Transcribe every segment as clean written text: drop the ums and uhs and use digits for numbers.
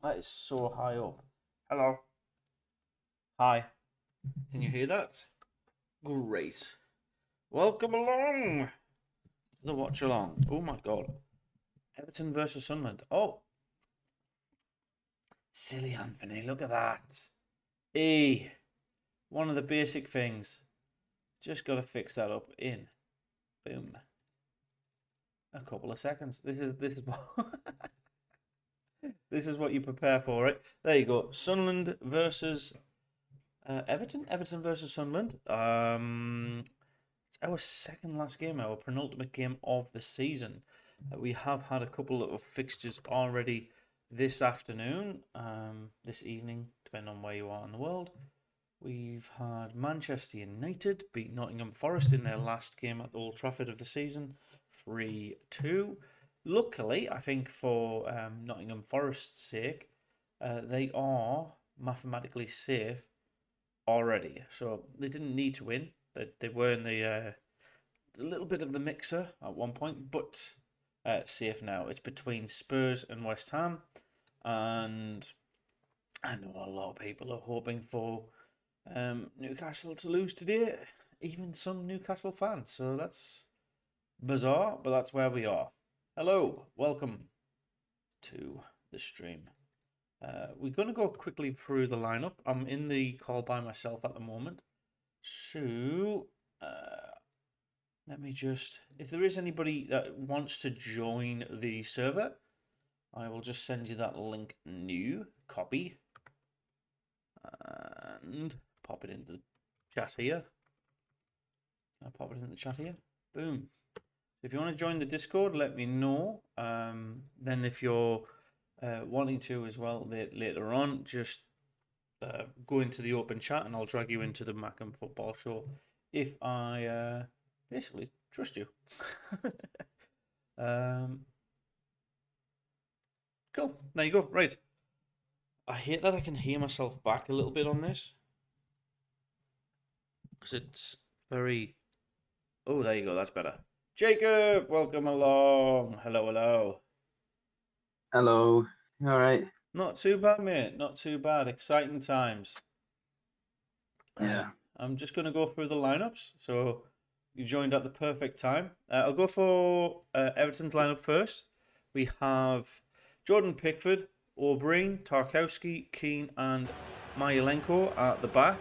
That is so high up. Hello. Hi. Can you hear that? Great. Welcome along. The watch along. Oh my god. Everton versus Sunderland. Oh, silly Anthony. Look at that. E. One of the basic things. Just got to fix that up in. Boom. A couple of seconds. This is what this is what you prepare for it. There you go. Sunderland versus Everton. Everton versus Sunderland. It's our second last game, our penultimate game of the season. We have had a couple of fixtures already this afternoon, this evening, depending on where you are in the world. We've had Manchester United beat Nottingham Forest in their last game at Old Trafford of the season, 3-2. Luckily, I think for Nottingham Forest's sake, they are mathematically safe already. So they didn't need to win. They were in the little bit of the mixer at one point, but safe now. It's between Spurs and West Ham, and I know a lot of people are hoping for Newcastle to lose today, even some Newcastle fans. So that's bizarre, but that's where we are. Hello, welcome to the stream. We're going to go quickly through the lineup. I'm in the call by myself at the moment. So, let me just... If there is anybody that wants to join the server, I will just send you that link new, copy, and pop it into the chat here. I'll pop it in the chat here. Boom. If you want to join the Discord, let me know. Then if you're wanting to as well later on, just go into the open chat and I'll drag you into the Macam Football Show if I basically trust you. Cool. There you go. Right. I hate that I can hear myself back a little bit on this because it's very... Oh, there you go. That's better. Jacob, welcome along. Hello, hello. Hello. All right. Not too bad, mate. Not too bad. Exciting times. Yeah. I'm just going to go through the lineups. So you joined at the perfect time. I'll go for Everton's lineup first. We have Jordan Pickford, O'Brien, Tarkowski, Keane, and Myelenko at the back.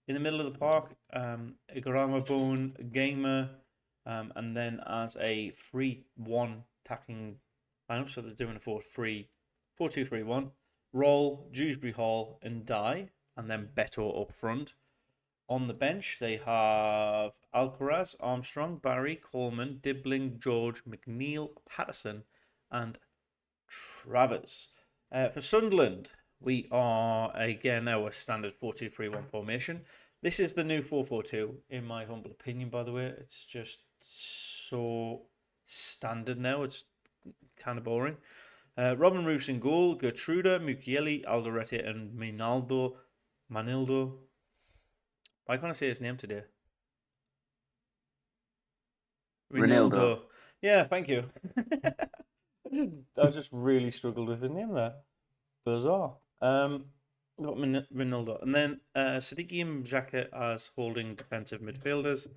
In the middle of the park, Igarama Bone, Gamer, and then as a 3-1 attacking lineup, so they're doing a 4-2-3-1. Roll, Dewsbury Hall, and Die, and then Beto up front. On the bench, they have Alcaraz, Armstrong, Barry, Coleman, Dibbling, George, McNeil, Patterson, and Travers. For Sunderland, we are again our standard 4-2-3-1 formation. This is the new 4-4-2, in my humble opinion, by the way. It's just so standard now. It's kind of boring. Robin Roos in goal, Gertruda, Mukiele, Alderete, and Manildo. Why can't I say his name today? Ronaldo. Ronaldo. Yeah, thank you. I just really struggled with his name there. Bizarre. Got Ronaldo. And then Siddiqui and Xhaka as holding defensive midfielders.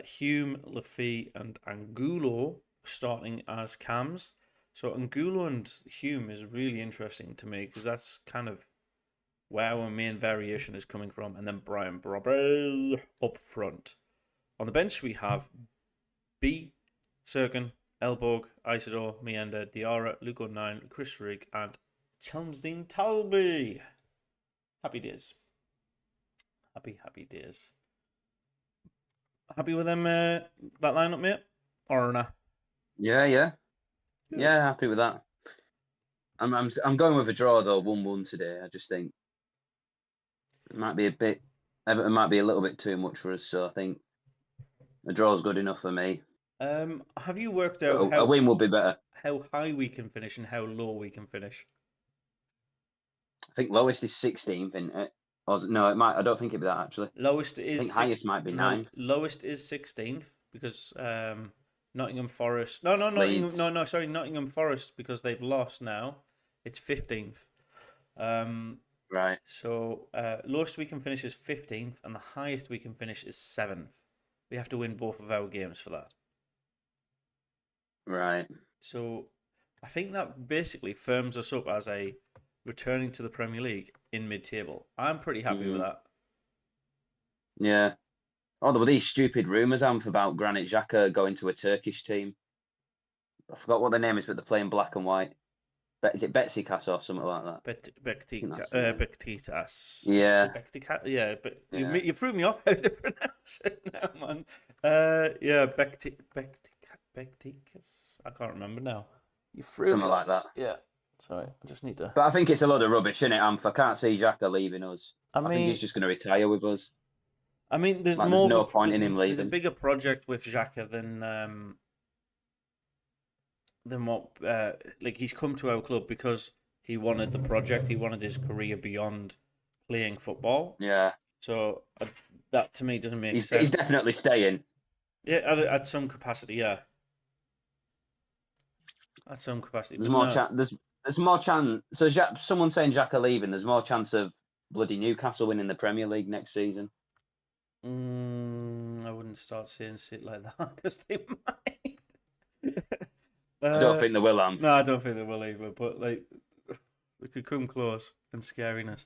Hume, Laffy, and Angulo starting as cams. So Angulo and Hume is really interesting to me because that's kind of where our main variation is coming from. And then Brian Brobby up front. On the bench, we have B, Serkin, Elborg, Isidore, Meander, Diarra, Luke 9, Chris Rigg, and Chelmsdean Talby. Happy days. Happy days. Happy with them that lineup, mate? Or nah? Yeah. Happy with that. I'm going with a draw though, 1-1 today. I just think it might be Everton might be a little bit too much for us, so I think a draw is good enough for me. Have you worked out But a win would be better. how high we can finish and how low we can finish? I think lowest is 16th, isn't it? No, it might. I don't think it'd be that actually. Lowest I is think highest might be 9th. Lowest is 16th because Nottingham Forest. Leeds. Sorry, Nottingham Forest because they've lost now It's 15th. Right. So lowest we can finish is 15th, and the highest we can finish is 7th. We have to win both of our games for that. Right. So I think that basically firms us up as a returning to the Premier League in mid-table. I'm pretty happy with that. Yeah. Oh, there were these stupid rumours, about Granit Xhaka going to a Turkish team. I forgot what the name is, but they're playing black and white. Is it Besiktas or something like that? Besiktas. Yeah. Yeah, but Yeah. you threw me off how to pronounce it now, man. Yeah, Besiktas. I can't remember now. You threw Something me like off. that. Yeah. Sorry, I just need to. But I think it's a load of rubbish, isn't it, Amph? I can't see Xhaka leaving us. I I think mean, he's just going to retire with us. there's Like, more. there's no point in him There's a leaving. bigger project with Xhaka than what. Like he's come to our club because he wanted the project. He wanted his career beyond playing football. Yeah. So that to me doesn't make sense. He's definitely staying. Yeah, at some capacity, yeah. At some capacity, There's but more no. chance. There's more chance. So someone saying Xhaka leaving. There's more chance of bloody Newcastle winning the Premier League next season. I wouldn't start saying shit like that because they might. I don't think they will, Amph. No, I don't think they will either. But like, we could come close in scariness.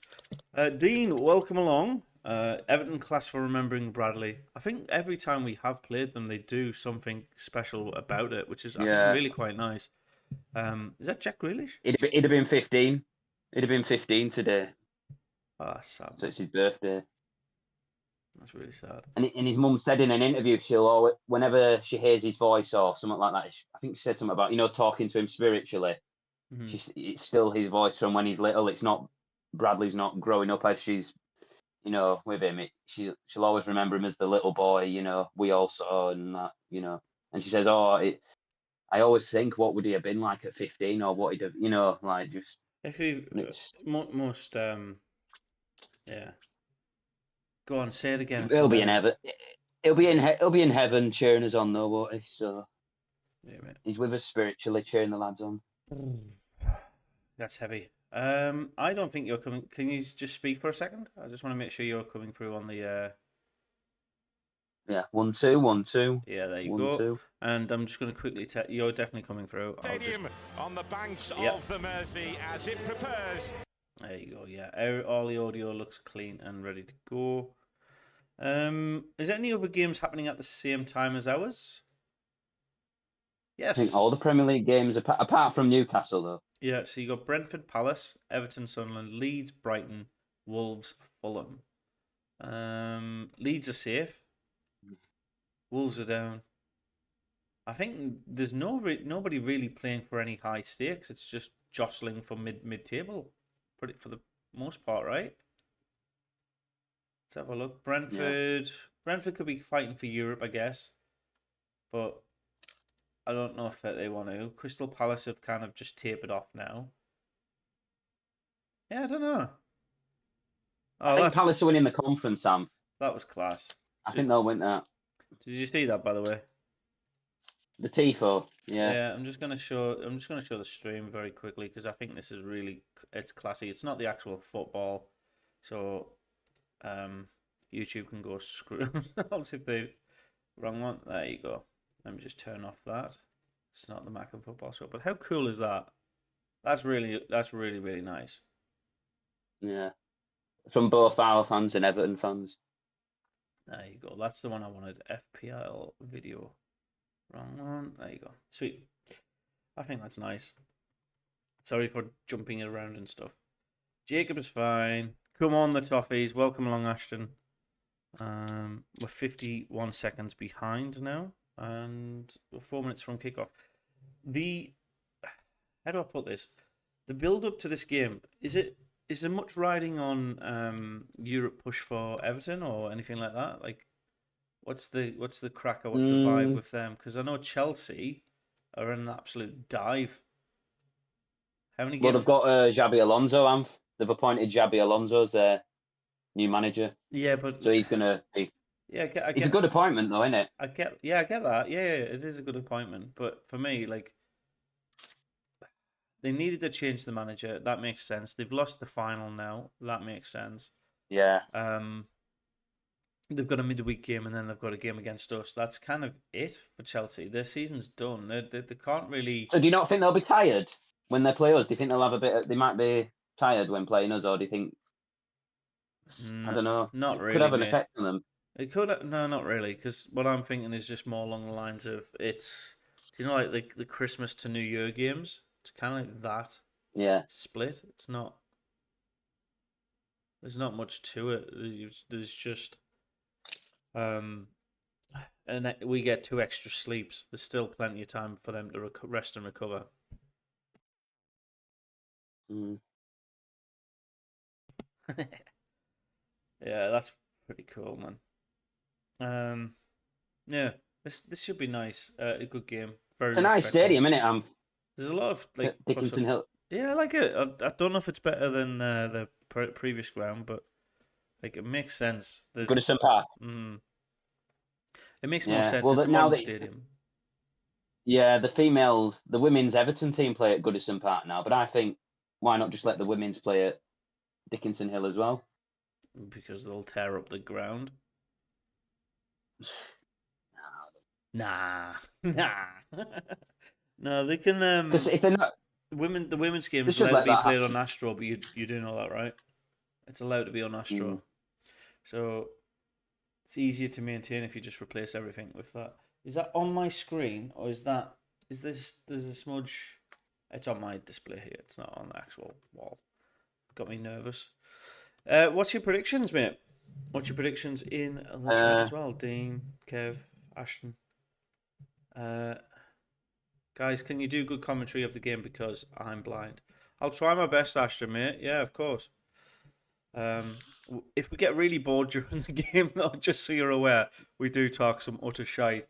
Dean, welcome along. Everton class for remembering Bradley. I think every time we have played them, they do something special about it, which is I think really quite nice. Is that Jack Grealish? It'd have been 15. It'd have been 15 today. Ah, sad. So it's his birthday. That's really sad. And his mum said in an interview, she'll always, whenever she hears his voice or something like that, I think she said something about, talking to him spiritually. It's still his voice from when he's little. It's not, Bradley's not growing up as she's, with him. She'll always remember him as the little boy, we all saw and that, And she says, I always think, what would he have been like at 15 or what he'd have, like just. If he most, yeah. Go on, say it again. He'll be in heaven. He'll be in heaven cheering us on though, won't he? So yeah, mate. He's with us spiritually, cheering the lads on. That's heavy. I don't think you're coming. Can you just speak for a second? I just want to make sure you're coming through on the. Yeah, 1 2 1 2. Yeah, there you 1, go. 2. And I'm just going to quickly tell you're definitely coming through. Stadium on the banks of the Mersey as it prepares. There you go. Yeah, all the audio looks clean and ready to go. Is there any other games happening at the same time as ours? Yes. I think all the Premier League games, apart from Newcastle, though. Yeah, so you got Brentford, Palace, Everton, Sunderland, Leeds, Brighton, Wolves, Fulham. Leeds are safe. Wolves are down. I think there's nobody really playing for any high stakes. It's just jostling for mid table, for the most part, right? Let's have a look. Brentford. Yeah. Brentford could be fighting for Europe, I guess, but I don't know if they want to. Crystal Palace have kind of just tapered off now. Yeah, I don't know. I think Palace are winning the conference, Sam. That was class. I think they'll win that. Did you see that, by the way? The tifo, yeah. Yeah, I'm just gonna show the stream very quickly because I think this is it's classy. It's not the actual football, so YouTube can go screw themselves if they wrong one. There you go. Let me just turn off that. It's not the Mac and Football Show, but how cool is that? That's really really nice. Yeah, from both our fans and Everton fans. There you go. That's the one I wanted. FPL video. Wrong one. There you go. Sweet. I think that's nice. Sorry for jumping around and stuff. Jacob is fine. Come on, the Toffees. Welcome along, Ashton. We're 51 seconds behind now, and we're 4 minutes from kickoff. How do I put this? The build up to this game, is there much riding on Europe push for Everton or anything like that? Like, what's the cracker? What's the vibe with them? Because I know Chelsea are in an absolute dive. How many games? Well, they've got Xabi Alonso, Amph. They've appointed Xabi Alonso as their new manager. Yeah, but so he's gonna be. Yeah, it's a good appointment, though, isn't it? I get that. Yeah, it is a good appointment. But for me, like, they needed to change the manager. That makes sense. They've lost the final now. That makes sense. Yeah. They've got a midweek game and then they've got a game against us. That's kind of it for Chelsea. Their season's done. They can't really. So do you not think they'll be tired when they play us? Do you think they'll have a bit? They might be tired when playing us, or do you think? I don't know. Not It really. could have an mate. effect on them. It could. No, not really. Because what I'm thinking is just more along the lines of it's. Do you know like the Christmas to New Year games? It's kind of like that. Yeah. Split. It's not. There's not much to it. There's just. And we get 2 extra sleeps. There's still plenty of time for them to rest and recover. Mm. Yeah, that's pretty cool, man. Yeah, this should be nice. A good game. Very. It's a nice stadium, isn't it? There's a lot of like Dickinson Hill. Yeah, I like it. I don't know if it's better than the previous ground, but like it makes sense. Goodison Park. It makes more sense. Well, It's a now modern stadium. Yeah, the women's Everton team play at Goodison Park now, but I think why not just let the women's play at Dickinson Hill as well? Because they'll tear up the ground. Nah. No, they can. Because if they're not, the women's game is should allowed to let be that played happen. on Astro, but you do know that, right? It's allowed to be on Astro, so it's easier to maintain if you just replace everything with that. Is that on my screen, or is this? There's a smudge. It's on my display here. It's not on the actual wall. Got me nervous. What's your predictions, mate? What's your predictions in the chat as well? Dean, Kev, Ashton. Guys, can you do good commentary of the game because I'm blind? I'll try my best, Ashton, mate. Yeah, of course. If we get really bored during the game, though, just so you're aware, we do talk some utter shite.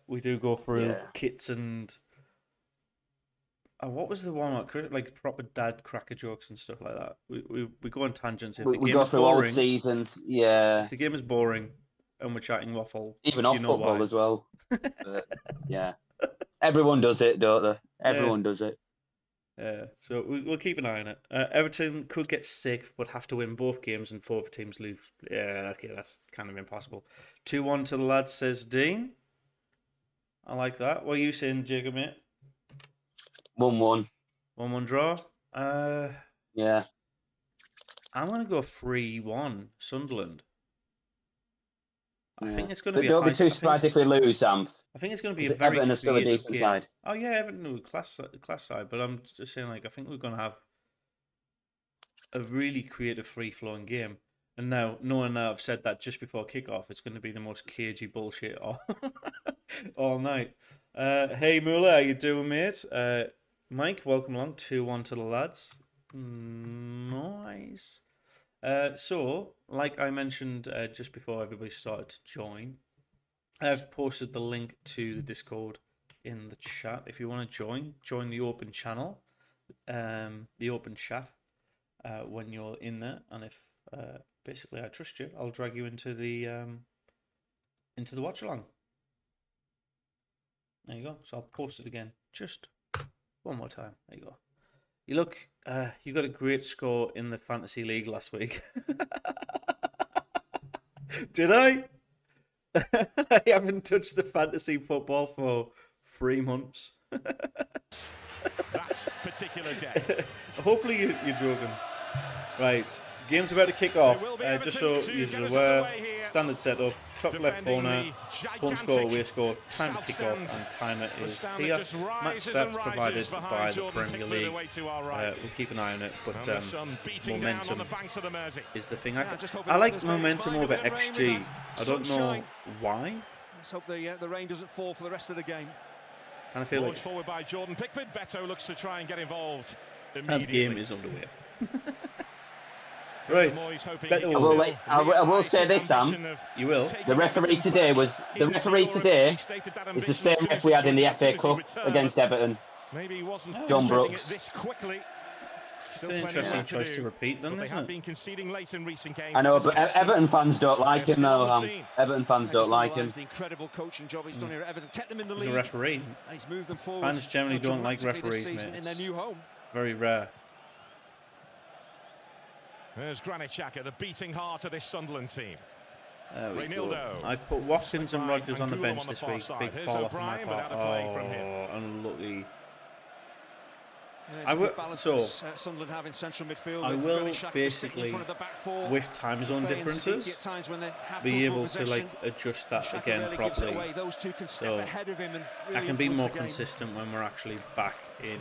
We do go through kits and what was the one like proper dad cracker jokes and stuff like that. We go on tangents. If the game go is through boring, all seasons. Yeah. If the game is boring and we're chatting waffle, Even off football as well. But, yeah. Everyone does it, don't they? Everyone does it. Yeah, so we'll keep an eye on it. Everton could get 6th, but have to win both games and 4 teams lose. Yeah, okay, that's kind of impossible. 2-1 to the lads, says Dean. I like that. What are you saying, Jacob, mate? 1-1. 1-1 draw? Yeah. I'm going to go 3-1, Sunderland. I think it's going to But be. don't be too surprised if we lose, Sam. I think it's going to be a very Everton is still a decent game. side. Oh yeah, Everton are class side, but I'm just saying, like, I think we're going to have a really creative, free-flowing game. And now, knowing that I've said that just before kickoff, it's going to be the most cagey bullshit all night. Hey Muller, how you doing, mate? Mike, welcome along. 2-1 to the lads. Nice. So, like I mentioned just before everybody started to join, I've posted the link to the Discord in the chat. If you want to join the open channel, the open chat when you're in there. And if basically I trust you, I'll drag you into the watch along. There you go. So I'll post it again, just one more time. There you go. You look, you got a great score in the fantasy league last week. Did I? I haven't touched the fantasy football for 3 months. That particular day. Hopefully you're joking. Right, game's about to kick off. Just so you're aware, standard setup, top left corner, home score, away score, time to kick off, and timer is here. Match stats provided by the Premier League. We'll keep an eye on it, but momentum is the thing. I like momentum over XG. I don't know why. Let's hope the rain doesn't fall for the rest of the game. Kind of feel like forward by Jordan Pickford. Beto looks to try and get involved and the game is underway. Right. I will say this, Sam. You will. The referee today is the same ref we had in the FA Cup against Everton. Maybe he wasn't John Brooks. this quickly. It's an interesting choice to repeat, then, but they isn't have it? been conceding late in recent games. I know, but Everton fans don't like him, though. Everton fans don't like him. The incredible coaching job he's done here at Everton, kept them in the He's lead. a referee. And he's moved them forward. Fans generally don't like dramatically this referees, season mate. in their new home. Very rare. There's Granit Xhaka, the beating heart of this Sunderland team. There we go. Reynildo. I've put Watkins and Rodgers on the Angulo bench on the this far week. side. Big Here's fall off my O'Brien part. without a play from him. Unlucky. There's I a will- good balance so, that Sunderland have in central midfield. I with will Granit Xhaka sitting in basically, front of the back four. with time zone Fans differences, at times when they have be good able to possession. like adjust that Xhaka again rarely gives it properly. away. Those two can step So, ahead of him and really I can be influence more the game. consistent when we're actually back in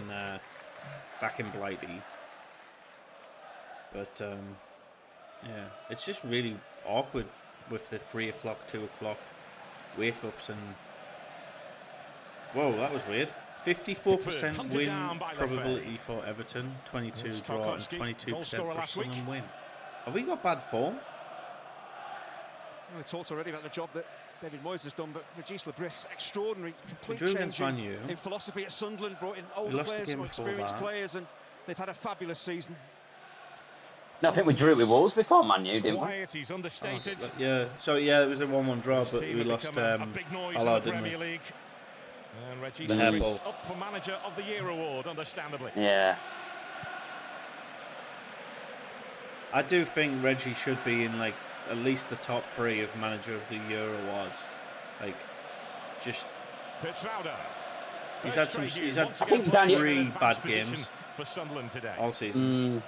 Blighty. But yeah, it's just really awkward with the 3 o'clock, 2 o'clock wake ups and. Whoa, that was weird. 54% Hunted win down by probability for Everton, 22 It's draw, and Tarkowski, 22% goal scorer for last week. Sunderland win. Have we got bad form? We talked already about the job that David Moyes has done, but Regis Lebris, extraordinary, complete drew change against Man U. in philosophy at Sunderland, brought in older lost the players, game more before experienced that. players, and they've had a fabulous season. No, I think we drew with Wolves before Man U, didn't we? Quiet, he's understated. Yeah, so yeah, it was a 1-1 draw, His but team we have lost become a big noise in the Allard, didn't Premier we? League. And Reggie The Suarez hairball. up for Manager of the Year award, understandably. Yeah. I do think Reggie should be in like at least the top 3 of Manager of the Year awards. Like, just Petrauda. he's had some. He's had I think Daniel- 3 bad games for Sunderland today. all season.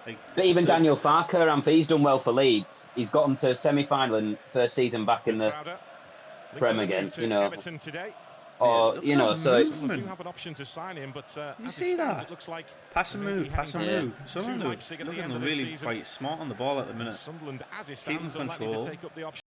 Like, But even Daniel Farker, he's done well for Leeds. He's got him to semi-final and first season back in the Petrauda, linked Prem with a again, move to you know. Everton today. Or, look you at know, that so it's, Sunderland do movement. have an option to sign him, but You as see it stands, that? it looks like pass and they may be move, pass and heading move. to Sunderland Leipzig at the looking end of this really season. quite smart on the ball at the minute. Sunderland, as it Keeping stands, unlikely control. to take up the option.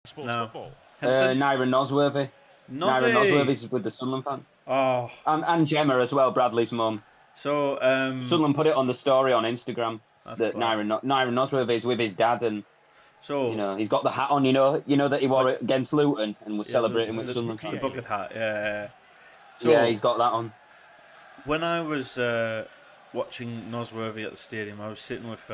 Sports No. football. Henson? Naira Nosworthy. Naira Nozzy! Nosworthy's with the Sunderland fan. Oh, And Gemma as well, Bradley's mum. so Sunderland put it on the story on Instagram that's that class. Naira Nosworthy is with his dad, and So he's got the hat on. You know that he wore it against Luton and was celebrating with the Sunderland fans. bucket hat. Yeah. So Yeah, he's got that on. when I was watching Nosworthy at the stadium, I was sitting with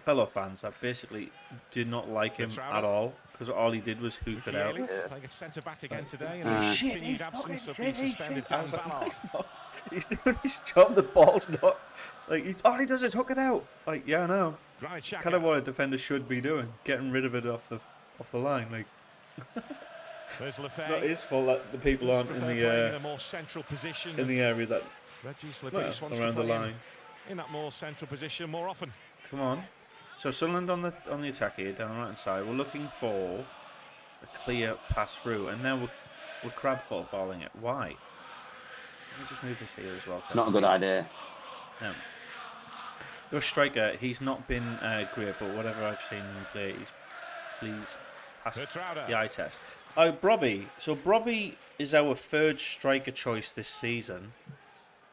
fellow fans that basically did not like him at all because all he did was hoof it out. Playing at centre back again today. Shit, Continued absence of the suspended I Dan was like, no, Ballard. he's not. He's doing his job. The ball's not like all he does is hook it out. Like, yeah, I know. It's kind of what a defender should be doing, getting rid of it off the line. Like, There's it's not his fault that the people aren't in a more central position. the area that Regis Lebris wants around to the play line. in that more central position more often. Come on. So Sunderland on the attack here, down the right hand side. We're looking for a clear pass through, and now we're crab footballing it. Why? Let me just move this here as well. It's not a good idea. No. Your striker, he's not been great, but whatever I've seen him play, he's please pass the eye test. Oh, Brobby. So Brobby is our third striker choice this season,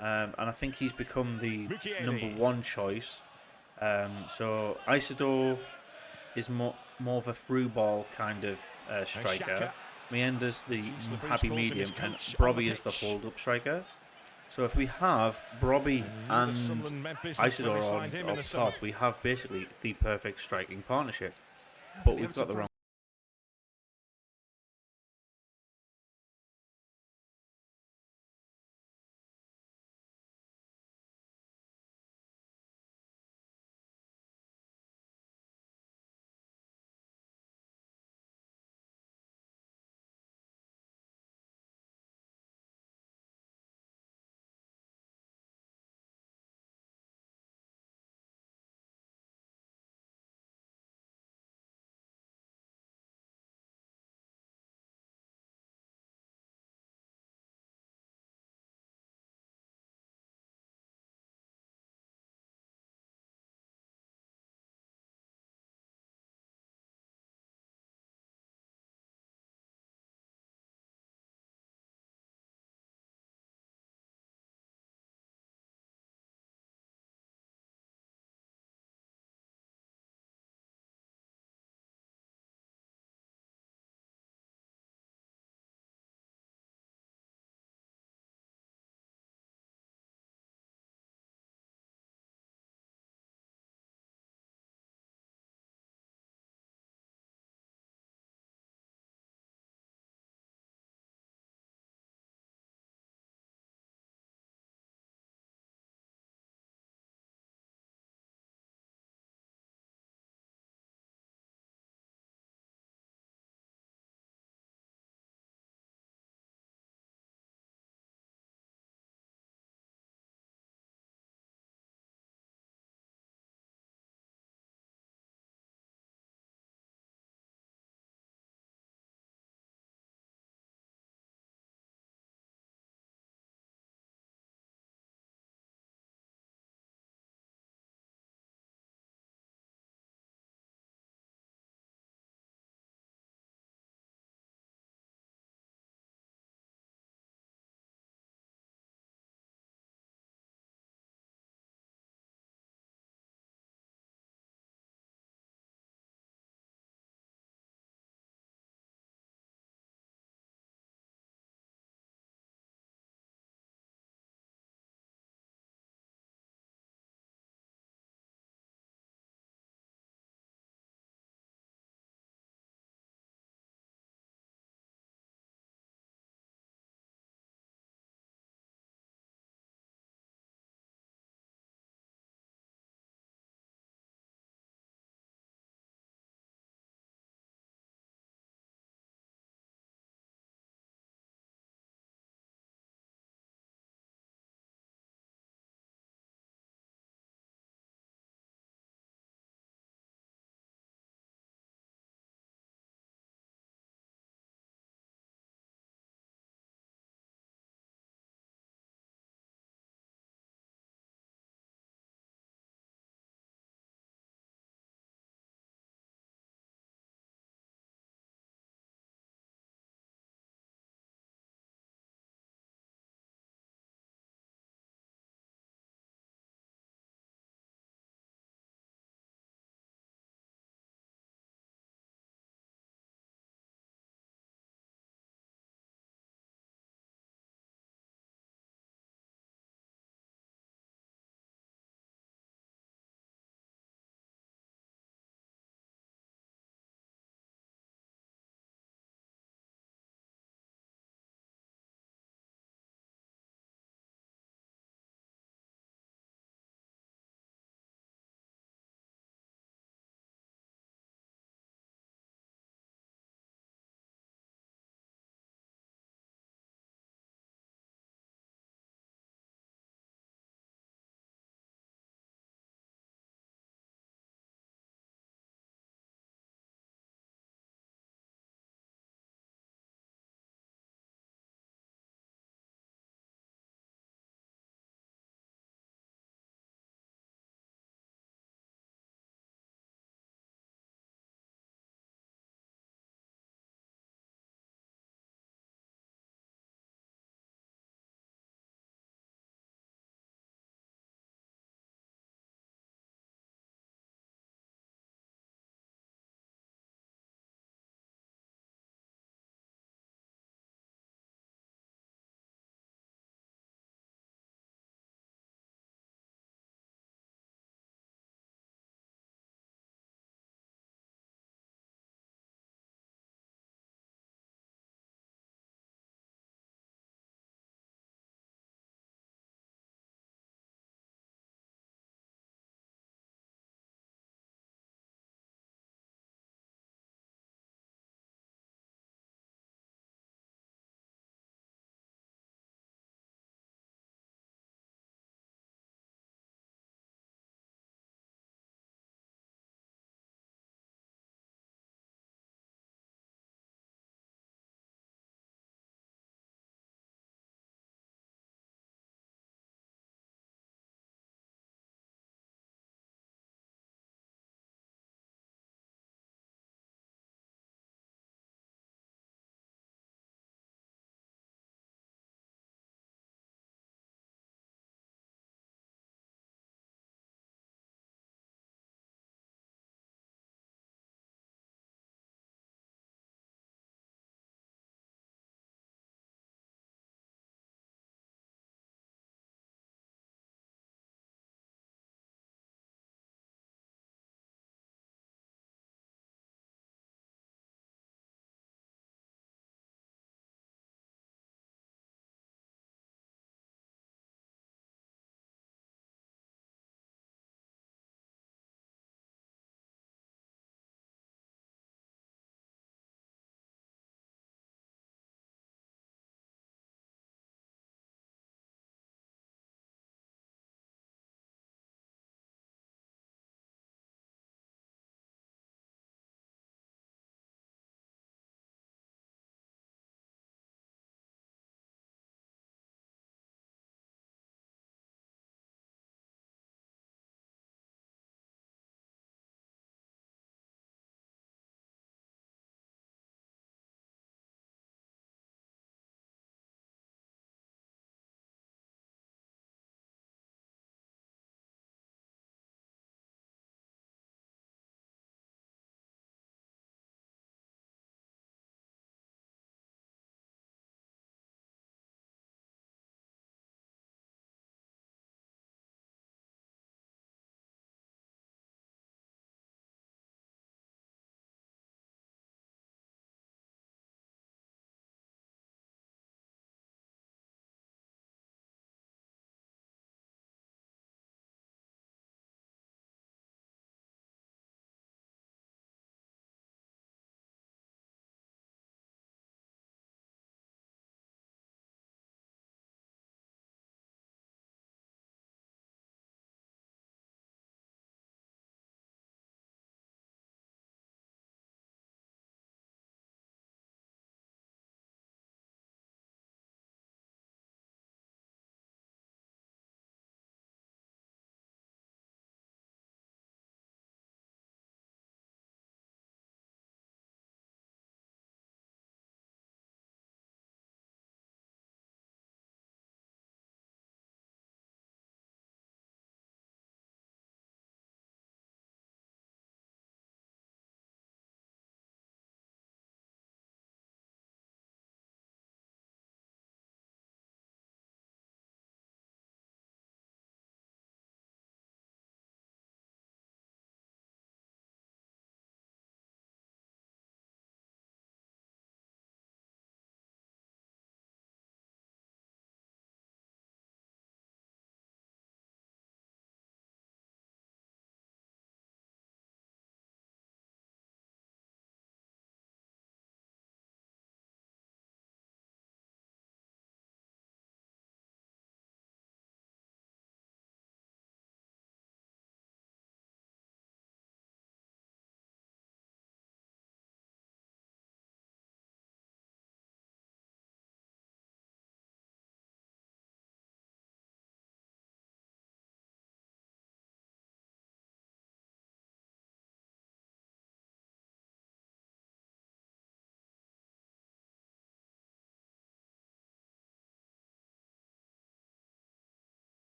and I think he's become the number one choice. So Isidore is more of a through ball kind of striker. Meander's the happy medium, and Brobby is the hold up striker. So if we have Brobby and Isidore on up top, we have basically the perfect striking partnership. But we've got the wrong.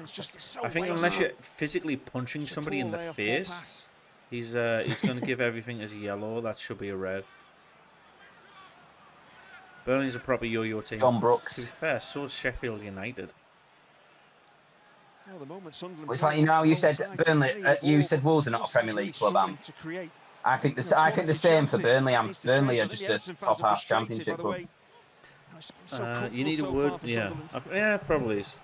It's just so I think wasteful. unless you're physically punching It's a somebody in poor the layoff ball face, pass. he's going to give everything as a yellow. That should be a red. Burnley's a proper yo-yo team. John To be Brooks. fair, so is Sheffield United. Well, the moment Sunderland It's play like, you know, you home said side, Burnley. getting the You ball, said but Wolves are not a Wolves Premier really League club. struggling to create, I think you the know, I think the quality same for chances. Burnley. That needs to Burnley change. are I think just the a Everton fans top are half frustrated Championship by the club. way. You know, it's been so You comfortable need a so word. far for Yeah, Sunderland. yeah, probably is.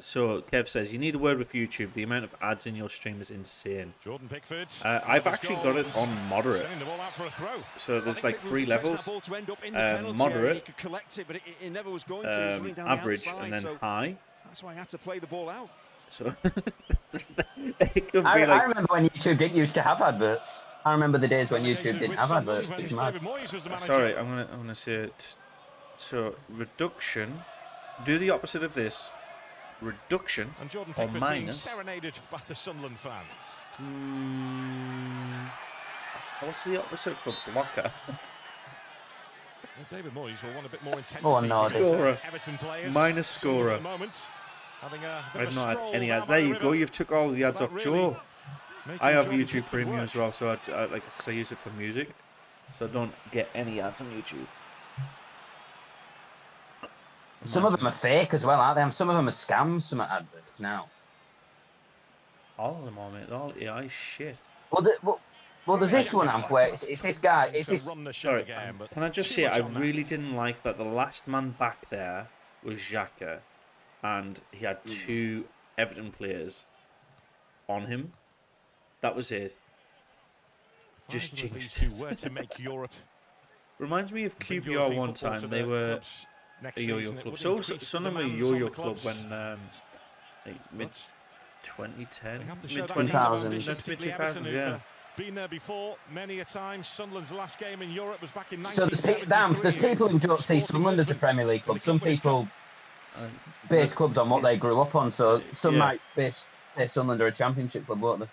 So Kev says you need a word with YouTube. The amount of ads in your stream is insane. Jordan Pickford. I've actually got it on moderate. Sending the ball out for a throw. So there's like Pickford was 3 expecting levels: that ball to end up in the penalty area. He moderate, could collect it, but it never was going to. He was running down the average, outside, and then so high. that's why I had to play the ball out. So it could be I like. remember when YouTube didn't used to have adverts. I remember the days when YouTube Relegated didn't with have Sunderland adverts. when It's mad. David Moyes was the manager. Sorry, I'm gonna say it. So reduction. Do the opposite of this. Reduction And Jordan or Pickford being minus. serenaded by the Sunderland fans. What's the opposite for blocker? Well, David Moyes will want a bit more intensity. Oh, no, from his, Scorer. Everton players. Minus Sunderland scorer. At the moment, having a bit I've of a not had stroll any down ads. by There the you go. river, You've took all the ads off without Joe. really making I have Jordan YouTube Pickford Premium work. as well, so I like because I use it for music, so I don't get any ads on YouTube. Some of them are fake as well, aren't they? Some of them are scams. Some are adverts now. All of them are, mate. All AI shit. Well, there's this one, where it's this guy. It's To this. run the show Sorry, again, but can I just too say much I on that. really didn't like that the last man back there was Xhaka, and he had 2 Everton players on him. That was it. Just If either of these jinxed two it. were to make Europe Reminds me of bring QPR European one football to time. the They were clubs next a yo-yo season, it club. would So increase the Sunderland were a demands on yo-yo the club clubs. when like mid But 2010, they have to mid show that 20, kind of 2000s. ambition, mid particularly Everton, 2000s, who've yeah. been there before many a time. Sunderland's last game in Europe was back in So there's 1973. people who don't see Sporting Sunderland as a Lisbon Premier League in club. the Some Company's Cup. people base clubs on what they grew up on. So some Yeah. might base Sunderland are a Championship club, won't they?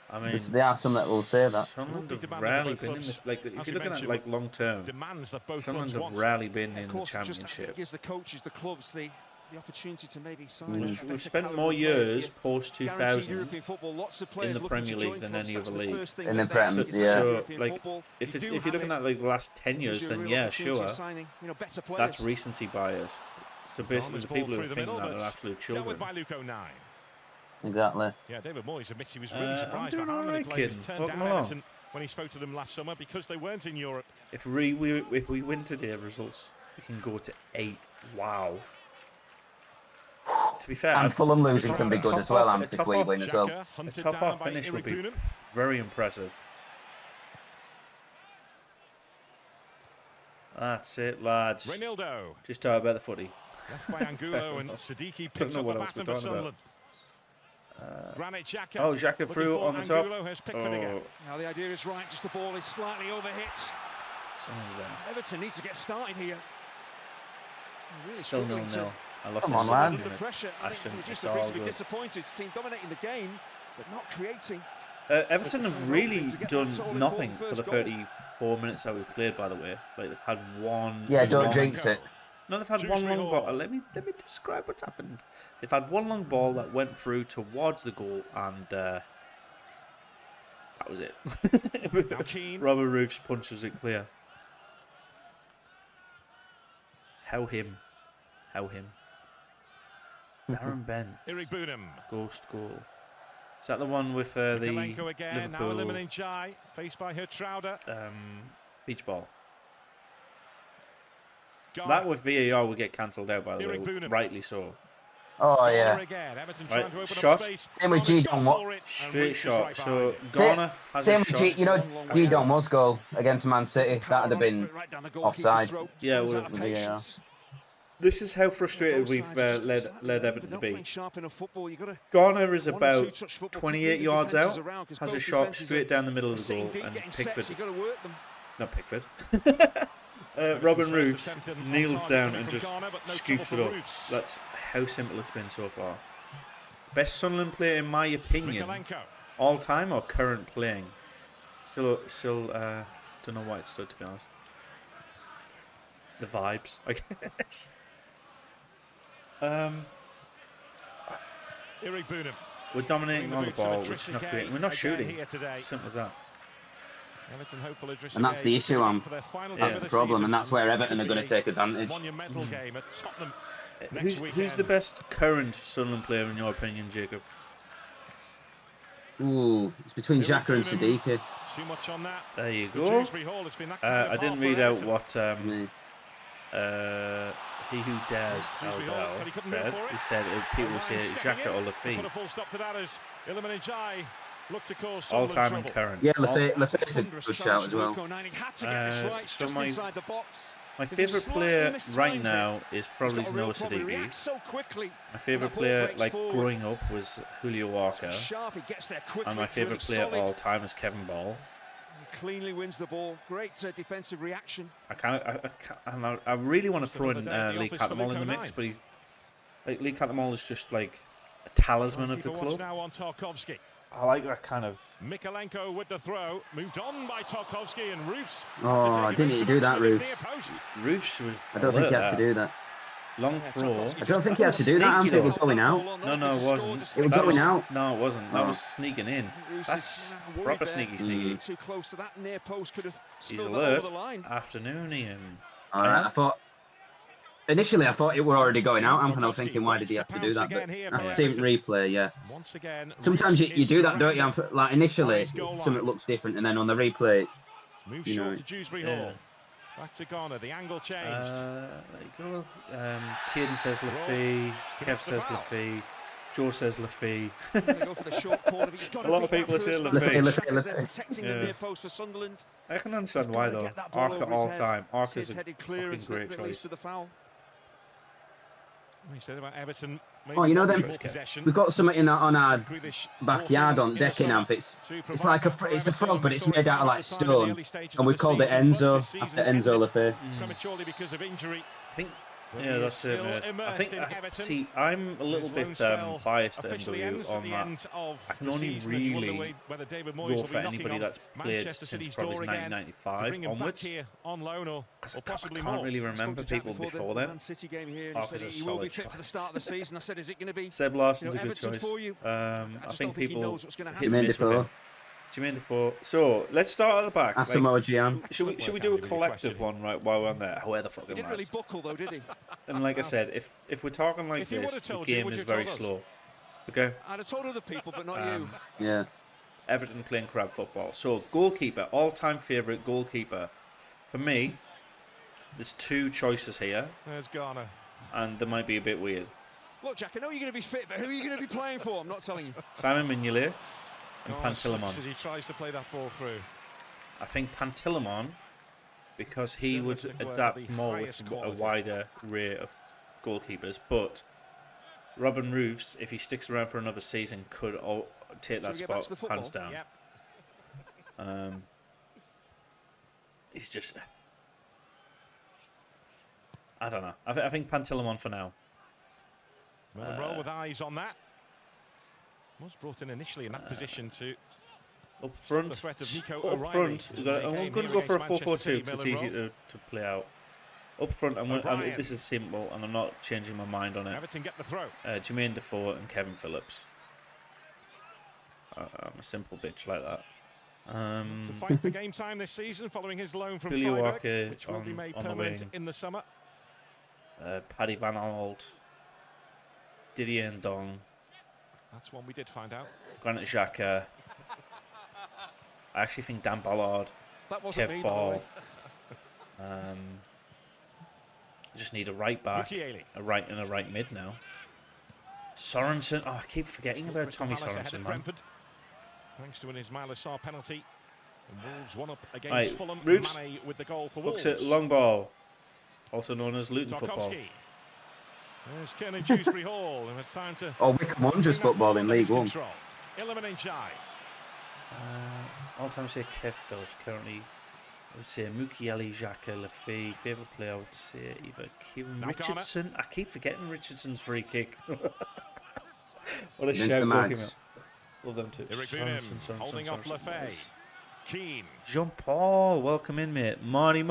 I mean, There are some that will say that. Sunderland Big have demand for rarely both been in clubs, the like. If as you're we looking at mentioned, like long term, Demands that both Sunderland clubs have want. rarely been Of in the course, it Championship. gives the coaches, the clubs, the opportunity to maybe sign. We've spent more years post Guaranteed 2000 European football, lots of in players the looking Premier to League join than clubs. any That's other the league. first thing In the that they Prem, ask is yeah. So European like, football. if You do you're have looking it, at like the last 10 gives years, you a then real yeah, opportunity of sure, signing, better players. that's recency bias. So basically, This the ball people who are through the thinking middle, that but are absolute dealt children. with by Luke O'Nine. Exactly. Yeah, David Moyes admits he was really I'm surprised doing by how many alright, players kid. turned Welcome down along. Everton when he spoke to them last summer because they weren't in Europe. If we win today, results we can go to 8. Wow. To be fair, And Fulham losing top can be off- good as well, a Ant, if top we off- win as well. Xhaka a hunted top down half by finish would Eric be Boonen. very impressive. That's it, lads. Reinildo, Just talk about the footy. left by Angulo, and Siddiqui Don't picks know up what the else we're baton for talking about. Sunderland. Granit Xhaka. Oh, Xhaka looking through for on the top. Angulo has Pickford again. Oh, Now the idea is right, just the ball is slightly overhit. someone's there. Everton need to get started here. Really Still struggling 0-0. I lost Come it on, in lad. under 15 pressure. I Ashton, think it's Regis all to be good. disappointed. His team dominating the game, but not creating. Everton have really to get done that all-important nothing for first the goal. 34 minutes that we played, by the way. Like, they've had one... Yeah, don't long- jinx it. No, they've had Dewsbury one long Hall. ball. Let me describe what's happened. They've had one long ball that went through towards the goal, and that was it. Now Keane. Robert Roofs punches it clear. How him. Darren Bent. Eric Boonen. Ghost goal. Is that the one with the Mikalenko again, now Liverpool eliminating Jai, faced by Hertrauder. beach ball? Garner. That with VAR would get cancelled out, by the Eric way. Boonen. Rightly so. Oh, Garner yeah. again. Everton Right, trying to open shot. up space. Same with Garner's G. gone Don for it, and Straight Reece is shot. right So behind him. Garner has Same a with shot. G. You know, G. Don was goal against Man City. That'd have been offside. Yeah, it would have been, yeah. This is how frustrated we've led Everton to be. Garner is about 28 yards out, has a shot straight down the middle of the goal, and Pickford, not Pickford, Robin Roofs kneels down and just scoops it up. That's how simple it's been so far. Best Sunderland player, in my opinion, Mikalenko. all time or current playing? Still, don't know why it stood, to be honest. The vibes, I guess. We're dominating on the ball. We're just not creating. We're not shooting. As simple as that. And that's the issue. That's the problem, and that's where Everton are going to take advantage. Who's the best current Sunderland player in your opinion, Jacob? Ooh, it's between Xhaka and Siddiqui. There you go. I didn't read out what he who dares Aldao said. He said people say Xhaka or Lafay. All time and current. Yeah, Lafay's a good shout as well. So my favourite player right now is probably Noah Siddiqui. My favourite player, like growing up, was Julio Walker, and my favourite player all time is Kevin Ball. He cleanly wins the ball. Great defensive reaction. I really want to throw in Lee Cattermole in the mix, but Lee Cattermole is just like a talisman of the club. I like that kind of. Mikalenko with the throw, moved on by Tarkowski and Roofs. Oh, didn't he do that, Roofs? Roofs was. I don't think he had to do that. Long throw. I don't think he had to do that. I think it was going out. No, it wasn't. It was going out. No, it wasn't. That was sneaking in. That's proper sneaky. Too close to that near post could have. He's alert. Afternoon, Ian. All right, I thought. Initially, I thought it were already going out, and I was thinking, why did he have to do that? But I've seen replay, yeah. Sometimes you do that, don't you? Like initially, something looks different, and then on the replay, you know. Yeah. Back to Ghana, the angle changed. There you go. Caden says Lafay, Kev says Lafay, Joe says Lafay. A lot of people are saying Lafay. I can understand why though. Arca all time. Arca's a fucking great choice. We said about Everton. Oh, you know them. We've got something on our backyard on decking amp. It's like it's a frog, but it's made out of like stone, and we've called it Enzo after Enzo Lafay. Prematurely because of injury. I think. Yeah, that's it. I think. See, I'm a little bit biased to MW on that. I can only really go for anybody that's played since probably 1995 onwards. Because I can't really remember people before then. Arca's a solid choice. Seb Larson's a good choice. I think people. Jermaine Defoe. So let's start at the back. Should we do a collective one right while we're on there? However fucking didn't really buckle though, did he? And like I said, if we're talking like this, the game is very slow. Okay. I'd have told other people, but not you. Yeah. Everton playing crab football. So goalkeeper, all-time favourite goalkeeper. For me, there's two choices here. There's Ghana. And they might be a bit weird. Look, Jack, I know you're going to be fit, but who are you going to be playing for? I'm not telling you. Simon Mignolet and Pantilimon. He tries to play that ball through. I think Pantilimon, because he would adapt more with a wider array of goalkeepers, but Robin Roofs, if he sticks around for another season, could take that spot hands down. Yep. He's just... I don't know. I think Pantilimon for now. Well, roll with eyes on that. Was brought in initially in that position to up front. The threat of Nico I'm going to go for a 4-4-2 because it's easy to play out. Up front, this is simple, and I'm not changing my mind on it. Everton get the throw. Jermaine Defoe and Kevin Phillips. I'm a simple bitch like that. To fight for game time this season, following his loan from Julio Freiburg, Walker which will be made permanent in the summer. Paddy Van Aalt, Didier Ndong. That's one we did find out. Granit Xhaka. I actually think Dan Ballard, Kev Ball. Just need a right back, a right and a right mid now. Sorensen. Oh, I keep forgetting about Tommy Sorensen, man. Thanks to an Ismail Assar penalty. And Wolves one up against Fulham. Roofs Mane with the goal for Wolves. looks at long ball, also known as Luton football. There's Kernan Dewsbury Hall, and it's time to. Oh, Wycombe Wanderers football in League One. All time say Kev Phillips. Currently, I would say Mukiele, Xhaka, Lafay. Favourite player, I would say either Kieran Richardson. I keep forgetting Richardson's free kick. What a shout, goalkeeper. Love them too. Holding off Lafay. Keane. Jean-Paul, welcome in, mate. Marty,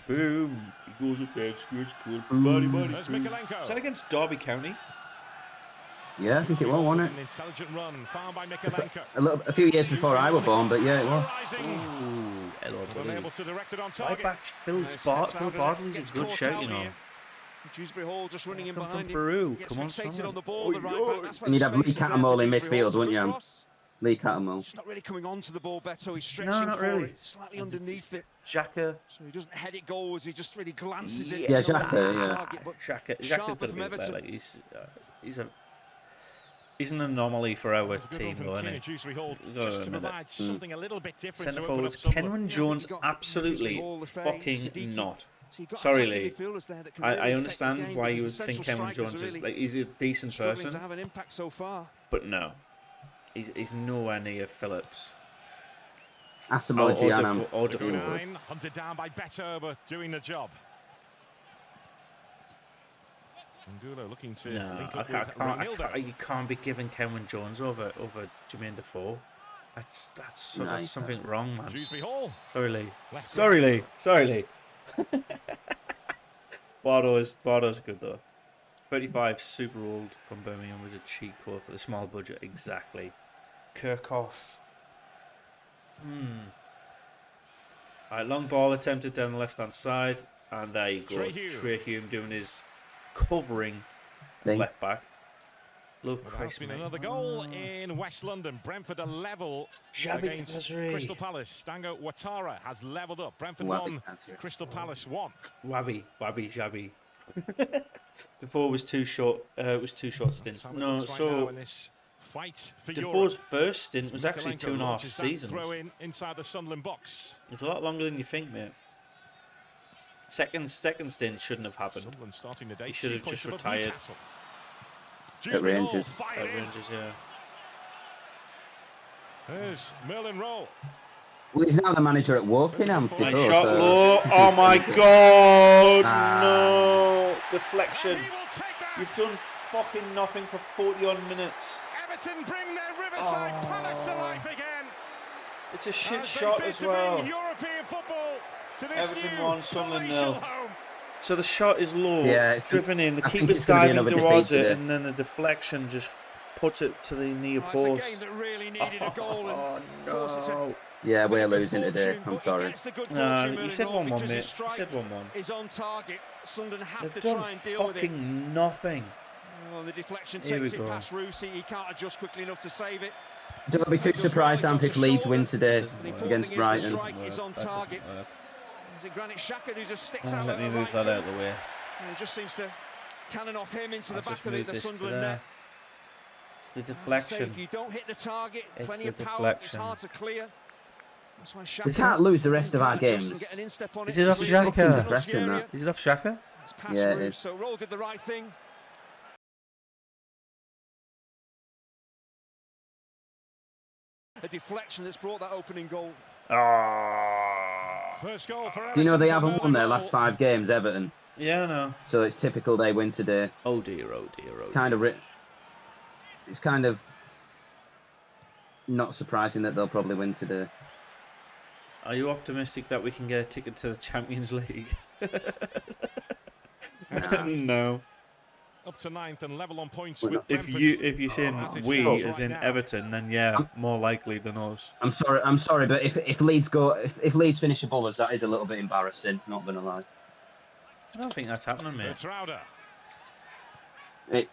boom. He goes up there, scores, Marty, boom. Is that against Derby County? Yeah, I think it was, wasn't An it? intelligent run found by Mikalenko. A few years before I was born, but yeah, it was. Ooh, hello, buddy. Unable to direct it on Right target. back, Phil Bartley's a good shout, you know. Dewsbury Hall just running in Come behind from him. Peru. Gets Come on, fixated son. on the ball, the right back. That's where And you'd the have Lee space is there for Cattermole in Dewsbury Hall. midfield, It's a wouldn't good you? cross. Lee Cattermole. He's not really coming onto the ball, Beto. He's stretching not for really. it, slightly underneath it. Xhaka. So he doesn't head it goalwards, he just really glances it. Yeah, It's on Xhaka, the yeah. target, but Xhaka's sharper got to from be better. Everton. Like he's an anomaly for our It was a good team, run from though, isn't King he? at Dewsbury Hall, Go just a to minute. provide something a little bit different Centre to open up forwards, Sunderland. Kenwyne Jones, got absolutely Hall, Lefay, fucking Siddiqui. not. So you've got Sorry, attacking Lee. midfielders there that can I really affect the understand game why you would because the think central Kenwyne strikers Jones are is really like he's a decent struggling person, to have an impact so far. but no, he's nowhere near Phillips. Asamoah Gyanam. Or Number Defoe. 9, hunted down by Beto, but doing the job. Angulo looking to No, link I up can't, with Ronaldo. you can't be giving Kenwyne Jones over Jermaine Defoe. That's Nice. something wrong, man. Dewsbury Hall. Sorry, Lee. Left Sorry, foot. Lee. Sorry, Lee. Bardo's good though. 35 super old from Birmingham was a cheat code for the small budget. Exactly. Kirchhoff. Alright, long ball attempted down the left hand side, and there you go. Trey Hume doing his covering Thing. left back. Love Well, Chris. that's been mate. another goal in West London. Brentford are level Xabi against Khazri. Crystal Palace. Stango Ouattara has levelled up. Brentford Wabi 1, Khazri. Crystal Palace 1. Wabby, Xabi. Defoe was too short. It was two short That's stints. how it No, looks right now so in this fight for Defoe's Europe. first stint was actually Mikalenko 2.5 launches that seasons. Throw in inside the Sunderland box. It's a lot longer than you think, mate. Second stint shouldn't have happened. Sunderland starting the day. He should have 2 points just above retired. Newcastle. Dewsbury Hall Rangers. fired At in. Rangers, yeah. There's Merlin Roll. Well, he's now the manager at Wokingham. Nice Nice Defoe, shot, so- low. Oh my god! Ah. No deflection. And he will take that. You've done fucking nothing for 40-odd minutes. Everton bring their Riverside Palace to life again. It's a shit As they shot bid as to well. bring European football to this Everton new 1, Sunderland palatial 0. home. So the shot is low, Yeah, it's- driven in. The I think keeper's it's gonna be diving another towards defeat it, today. and then the deflection just puts it to the near It's a game post. that really needed a goal. And Oh of course it's a no! Yeah, we're good losing today. fortune, I'm but he sorry. gets the good No, fortune, you Merlin said Roll, 1-1, because mate. his You strike said 1-1. is on target. Sunderland have They've to done try and deal with it. fucking nothing. Well, the deflection Here we takes it go. past Rusi. He can't adjust quickly enough to save it. Don't be too surprised, Amp, if Leeds win today Doesn't work. against The Brighton. strike is on That doesn't target. work. Is it Granit Xhaka who just sticks out? Let at me the move right that foot? out of the way. And it just seems to cannon off him into I'll the back just of move the this to Sunderland there. net. It's the As I say, deflection. if you don't hit the target, It's plenty the of power, it's deflection. hard to clear. That's why We Xhaka can't lose the rest of our can't adjust games. and get an instep on Is it. it off He's leaving Xhaka? the penalty Depressing, area. that. Is it off Xhaka? It's past Yeah, it Roos, is. so Roll did the right thing. A deflection that's brought that opening goal. Ah. First goal for Do you know Everton they for haven't Merlin won their Roll. last 5 games, Everton? Yeah, I know. So it's typical they win today. Oh dear, oh dear, oh dear. It's kind of not surprising that they'll probably win today. Are you optimistic that we can get a ticket to the Champions League? Nah. No. Up to 9th and level on points Well, with If Brentford. you're saying as it we, stands as right in now. Everton, then yeah, more likely than us. I'm sorry, but if Leeds if Leeds finish above us, that is a little bit embarrassing. Not gonna lie. I don't think that's happening, mate. Vertrauda. It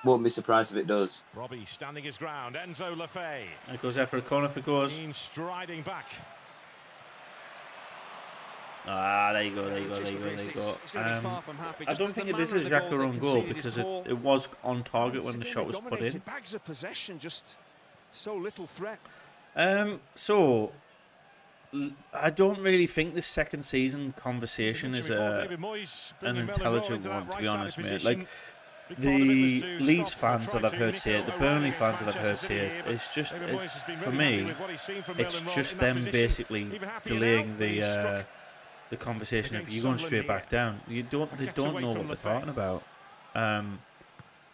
won't be surprised if it does. Robbie standing his ground. Enzo Lefay. It goes out for a corner if it goes. Keane striding back. Ah, there you go, there you go, Just there you the go, there you basics. go. He's going to be far from happy. I Just don't the think this manner is of the Xhaka's they own goal conceded is because poor. it was on target It's when the again, shot they was put dominated. in. Bags of possession, just so little threat. So I don't really think this second season conversation is David Moyes an bringing Merlin intelligent Roll into that one, to be right-sided honest, mate. position. Like Big part of it was the to Leeds stop or fans try that I've to heard say it, the Nico Burnley against fans that I've heard Manchester say City, it, but it's just, David Moyes it's, has been for really happy me, with what he's seen from it's Merlin Roll just in that them position. basically Even happier delaying now that he's struck the conversation. If against you're going Sunderland straight back down, they and don't gets away know from what they're Lefay. talking about.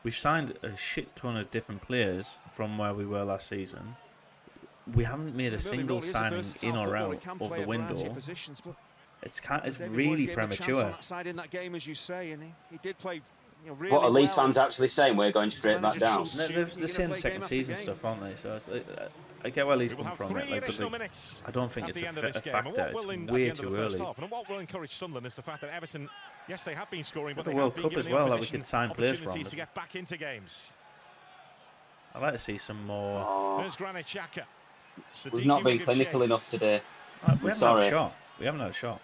We've signed a shit ton of different players from where we were last season. We haven't made a Merlin single Roll is a signing versatile in or footballer. He out can of play the a variety of window. positions, but It's David Moyes really gave him a chance on premature. that side in that game, as you say, and he did play really What are Leeds well. fans actually saying? We're going straight back Manager down. trusts you, They're you're gonna saying play second game after season game. stuff, aren't they? So it's, I get where he's We will come have from. 3 It, like, but additional like, minutes I don't think at it's the end of this a game. And factor. what It's will, at the way end of too the first early. half, and what will encourage Sunderland is the fact that Everton, yes, they have been scoring, but The they World have been Cup given as the well, that we opposition could sign players from. opportunities to get back into games. I'd like to see some more. Oh, There's Granit Xhaka. we've Siddiqui not will been give clinical chase. enough today. We I'm haven't had a sorry. shot. We haven't had a shot.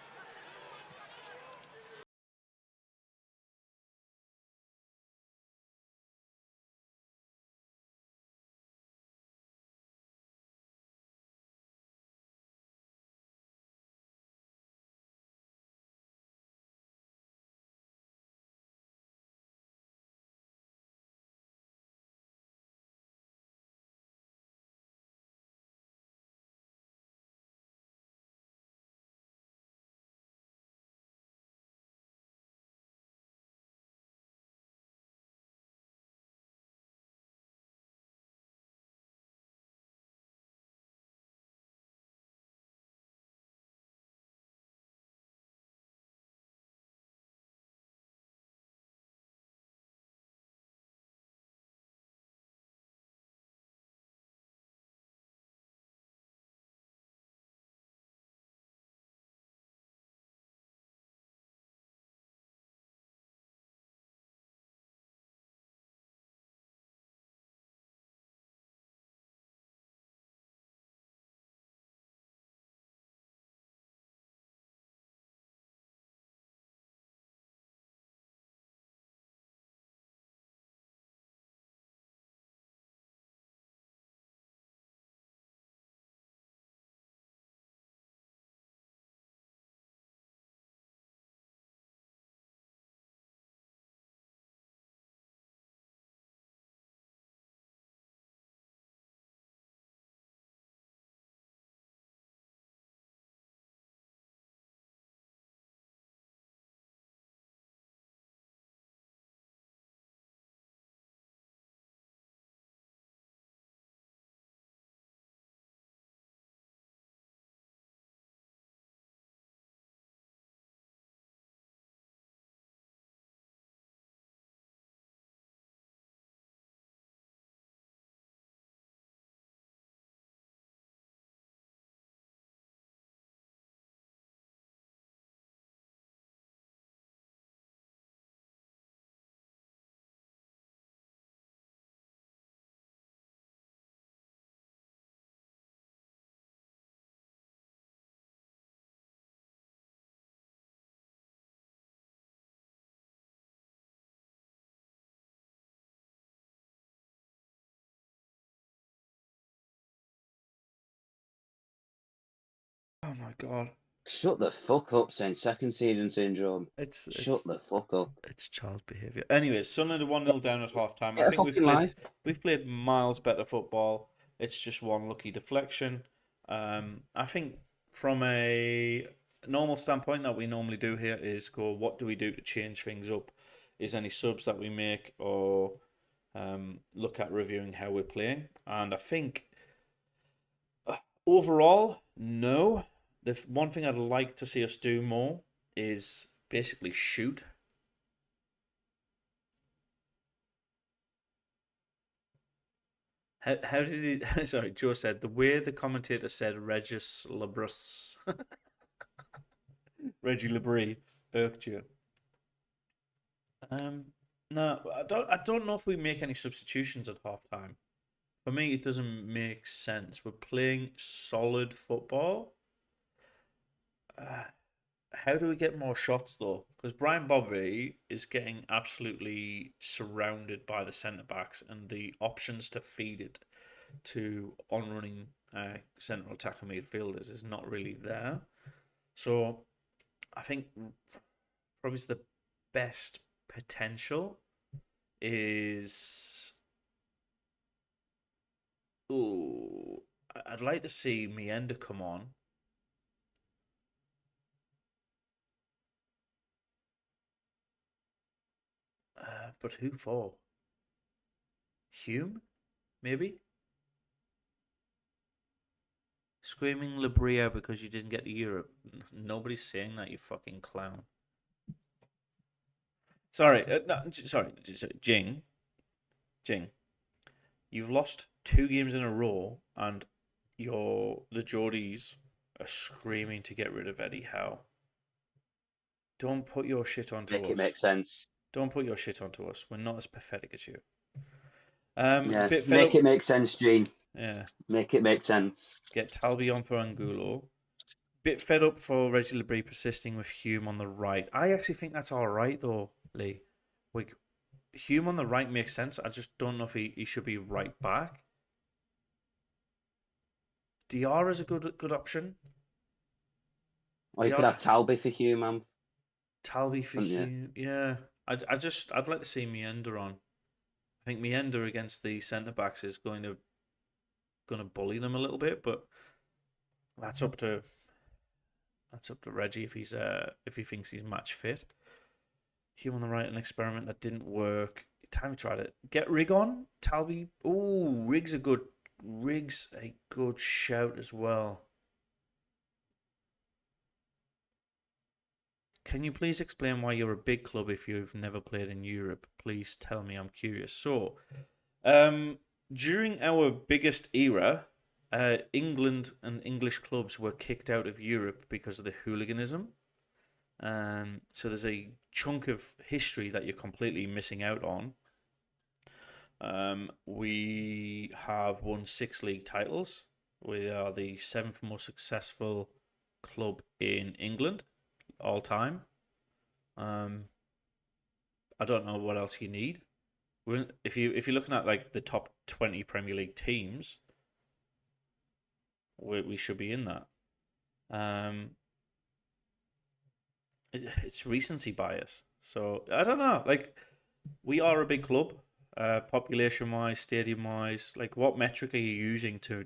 Oh my god. Shut the fuck up, saying second season syndrome. Shut the fuck up. It's child behaviour. Anyways, Sunderland are 1-0 down at half time. I Get a think fucking life. we've played miles better football. It's just one lucky deflection. I think from a normal standpoint that we normally do here is go, what do we do to change things up? Is any subs that we make, or look at reviewing how we're playing? And I think overall, no. The one thing I'd like to see us do more is basically shoot. How did he? Sorry, Joe said the way the commentator said Regis Labris, Reggie Labrie irked you. No, I don't know if we make any substitutions at half time. For me, it doesn't make sense. We're playing solid football. How do we get more shots though? Because Brian Bobby is getting absolutely surrounded by the centre backs, and the options to feed it to on-running central attacker midfielders is not really there. So I think probably the best potential is. Ooh, I'd like to see Mienda come on. But who for? Hume? Maybe? Screaming Labria because you didn't get to Europe. Nobody's saying that, you fucking clown. Sorry, Jing. You've lost 2 games in a row, and the Geordies are screaming to get rid of Eddie Howe. Don't put your shit onto Make us. it make sense. Don't put your shit onto us. We're not as pathetic as you. Yeah, Bit fed make up. it make sense, Gene. Yeah. Make it make sense. Get Talby on for Angulo. Bit fed up for Reggie Labrie persisting with Hume on the right. I actually think that's all right, though, Lee. Hume on the right makes sense. I just don't know if he should be right back. DR is a good option. Or you could have Talby for Hugh, man. Talby for Yeah. Hume. Yeah. I'd like to see Meander on. I think Meander against the centre backs is going to bully them a little bit, but that's up to Reggie if he thinks he's match fit. Hume on the right, an experiment that didn't work. Time we tried it. Get Rig on. Talby. Oh, Rig's a good shout as well. Can you please explain why you're a big club if you've never played in Europe? Please tell me. I'm curious. So, during our biggest era, England and English clubs were kicked out of Europe because of the hooliganism. So there's a chunk of history that you're completely missing out on. We have won 6 league titles. We are the 7th most successful club in England all time. I don't know what else you need. If you're looking at like the top 20 Premier League teams, we should be in that. It's recency bias. So I don't know. Like, we are a big club, population wise, stadium wise. Like, what metric are you using to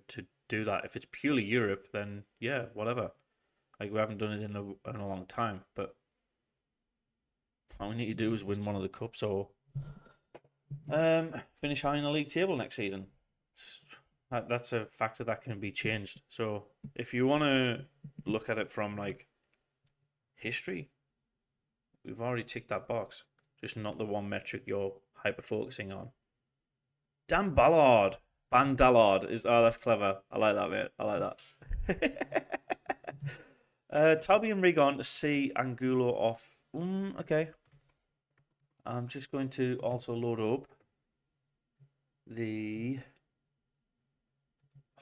do that? If it's purely Europe, then yeah, whatever. Like, we haven't done it in a long time, but all we need to do is win one of the cups or finish high in the league table next season. That's a factor that can be changed. So if you want to look at it from like history, we've already ticked that box. Just not the one metric you're hyper focusing on. Dan Ballard. Bandallard is that's clever. I like that bit. I like that. Talby and Rig on to see Angulo off. Okay. I'm just going to also load up the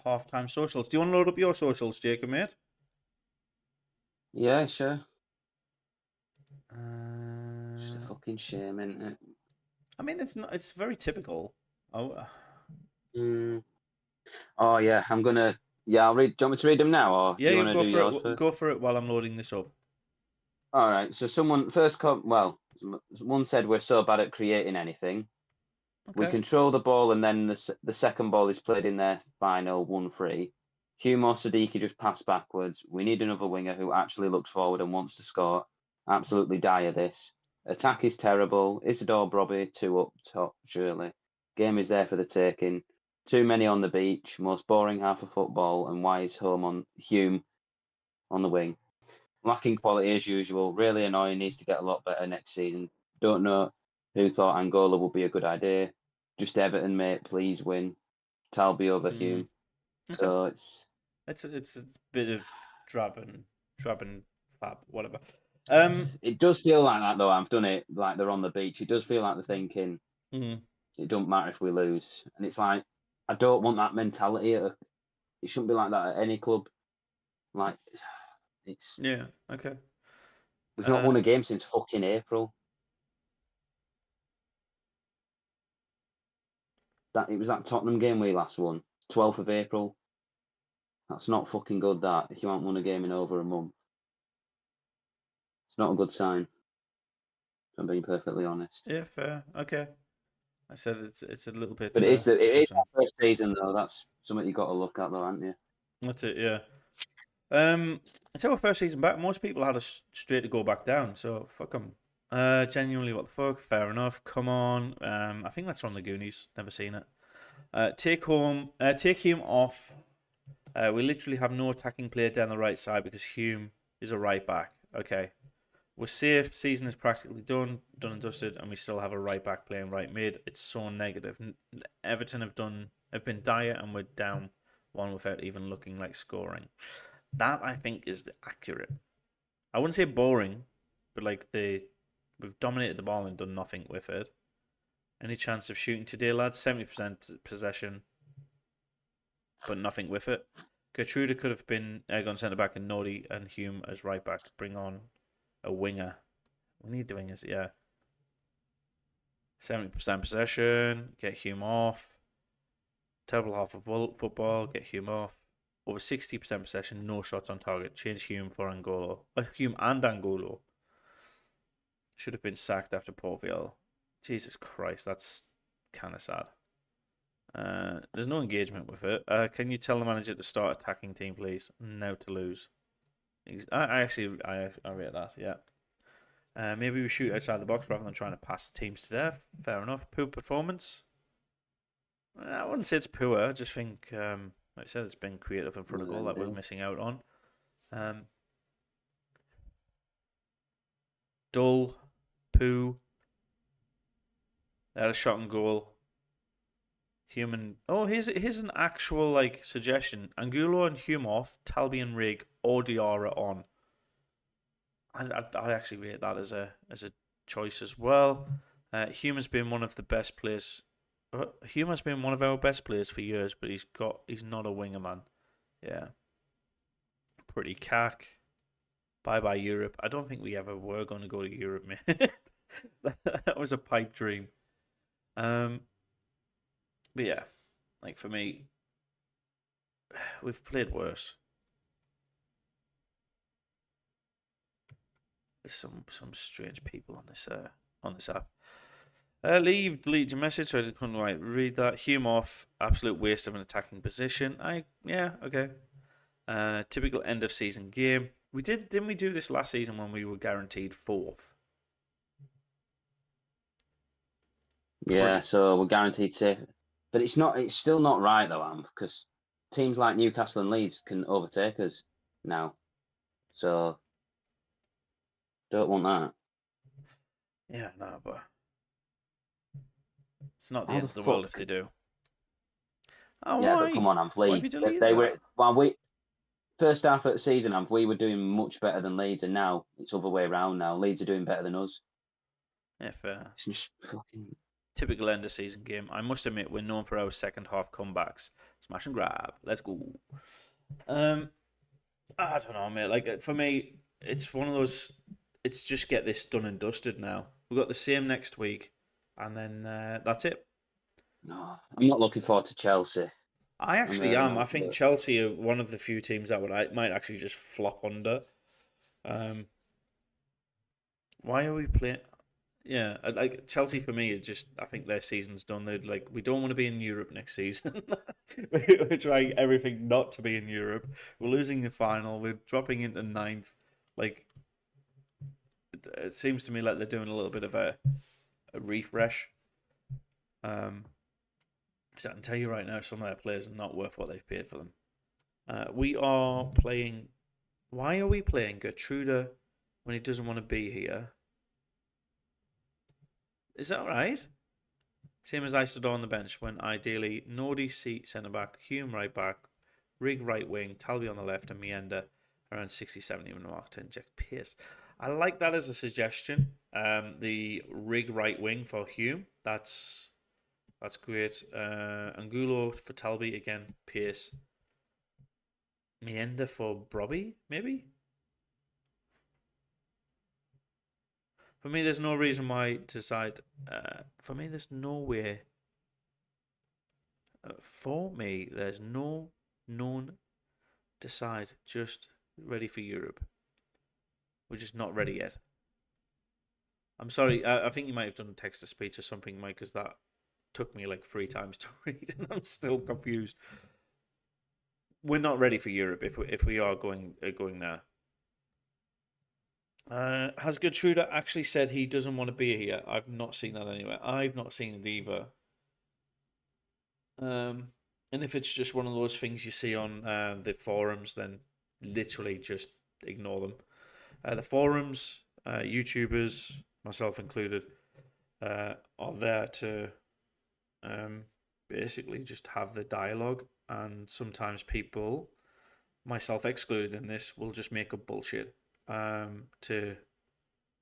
halftime socials. Do you want to load up your socials, Jacob, mate? Yeah, sure. Uh, It's a fucking shame, isn't it? I mean, it's not. It's very typical. Oh, Oh yeah, I'm gonna. Yeah, I'll read. Do you want me to read them now, or yeah, do you you want go to do for yours it. first? Go for it while I'm loading this up. All right. So someone one said we're so bad at creating anything. We Okay. control the ball, and then the second ball is played in their final 1-3. Hume or Sadiki just pass backwards. We need another winger who actually looks forward and wants to score. Absolutely dire this. Attack is terrible. Isidore Brobby 2 up top, surely. Game is there for the taking. Too many on the beach. Most boring half of football. And Wise Hume on the wing. Lacking quality as usual. Really annoying. Needs to get a lot better next season. Don't know who thought Angola would be a good idea. Just Everton, mate. Please win. Talby over Hume. Okay. So it's a bit of drab and fab, whatever. It does feel like that though. I've done it like they're on the beach. It does feel like they're thinking it don't matter if we lose, and it's like I don't want that mentality. It shouldn't be like that at any club. Like it's Yeah. Okay. we've not won a game since fucking April. It was that Tottenham game we last won, 12th of April. That's not fucking good. That if you haven't won a game in over a month, it's not a good sign. If I'm being perfectly honest. Yeah. Fair. Okay. I said it's a little bit. But it is our first season though. That's something you got to look at though, haven't you? That's it. Yeah. It's our first season back. Most people had us straight to go back down. So fuck them. Genuinely, what the fuck? Fair enough. Come on. I think that's from the Goonies. Never seen it. Take him off. We literally have no attacking player down the right side because Hume is a right back. Okay. we're safe. Season is practically done and dusted, and we still have a right back playing right mid. It's so negative. Everton have been dire, and we're down 1 without even looking like scoring. That I think is the accurate. I wouldn't say boring, but like we've dominated the ball and done nothing with it. Any chance of shooting today, lads? 70% possession, but nothing with it. Gertrude could have been gone centre back and Nodi and Hume as right back. Bring on a winger. We need the wingers, yeah. 70% possession. Get Hume off. Terrible half of football. Get Hume off. Over 60% possession. No shots on target. Change Hume for Angolo. Hume and Angolo. Should have been sacked after Port Vale. Jesus Christ, that's kind of sad. There's no engagement with it. Can you tell the manager to start attacking team, please? Now to lose. I rate that, yeah. Maybe we shoot outside the box rather than trying to pass teams to death. Fair enough. Poor performance. I wouldn't say it's poor. I just think, like I said, it's been creative in front of goal that we're missing out on. Dull. Poo. They had a shot on goal. Human. Oh, here's an actual like suggestion. Angulo and Hume off. Talby and Rig or Diarra on. I actually rate that as a choice as well. Hume has been one of the best players. Hume has been one of our best players for years, but he's not a winger man. Yeah. Pretty cack. Bye Europe. I don't think we ever were going to go to Europe, man. That was a pipe dream. But yeah, like for me, we've played worse. There's some strange people on this app. Delete your message so I couldn't read that. Hume off, absolute waste of an attacking position. Okay. Typical end of season game. Didn't we do this last season when we were guaranteed 4th? Yeah, so we're guaranteed safe. But it's still not right though, Am, because teams like Newcastle and Leeds can overtake us now. So don't want that. Yeah, no, but it's not the end of the world if they do. Oh, yeah, why? but come on, Am, Why have you Leeds. deleted They that? were first half of the season, Am, we were doing much better than Leeds, and now it's other way around. Now Leeds are doing better than us. Yeah, fair. It's just fucking Typical end of season game. I must admit, we're known for our second half comebacks. Smash and grab. Let's go. I don't know, mate. Like for me, it's one of those. It's just get this done and dusted now. We've got the same next week, and then that's it. no. I'm not looking forward to Chelsea. I actually am. I think Chelsea are one of the few teams that might actually just flop under. Why are we playing? Yeah, like Chelsea for me is just. I think their season's done. They're like, we don't want to be in Europe next season. We're trying everything not to be in Europe. We're losing the final. We're dropping into 9th. Like, it seems to me like they're doing a little bit of a refresh. So I can tell you right now, some of their players are not worth what they've paid for them. We are playing. Why are we playing Gertrude when he doesn't want to be here? Is that right? Same as I stood on the bench when ideally Nordy seat centre back, Hume right back, Rig right wing, Talby on the left, and Mienda around 60-70 in the mark to inject pace. I like that as a suggestion. The Rig right wing for Hume, that's great. Angulo for Talby again, pace. Mienda for Brobby, maybe. For me, there's no reason why to decide. For me, there's no way. For me, there's no known decide. Just ready for Europe. We're just not ready yet. I'm sorry. I think you might have done text to speech or something, Mike, because that took me like 3 times to read, and I'm still confused. We're not ready for Europe if we are going there. Has Gertrude actually said he doesn't want to be here? I've not seen that anywhere. I've not seen it either. And if it's just one of those things you see on the forums, then literally just ignore them. The forums YouTubers, myself included, are there to basically just have the dialogue, and sometimes people, myself excluded in this, will just make up bullshit to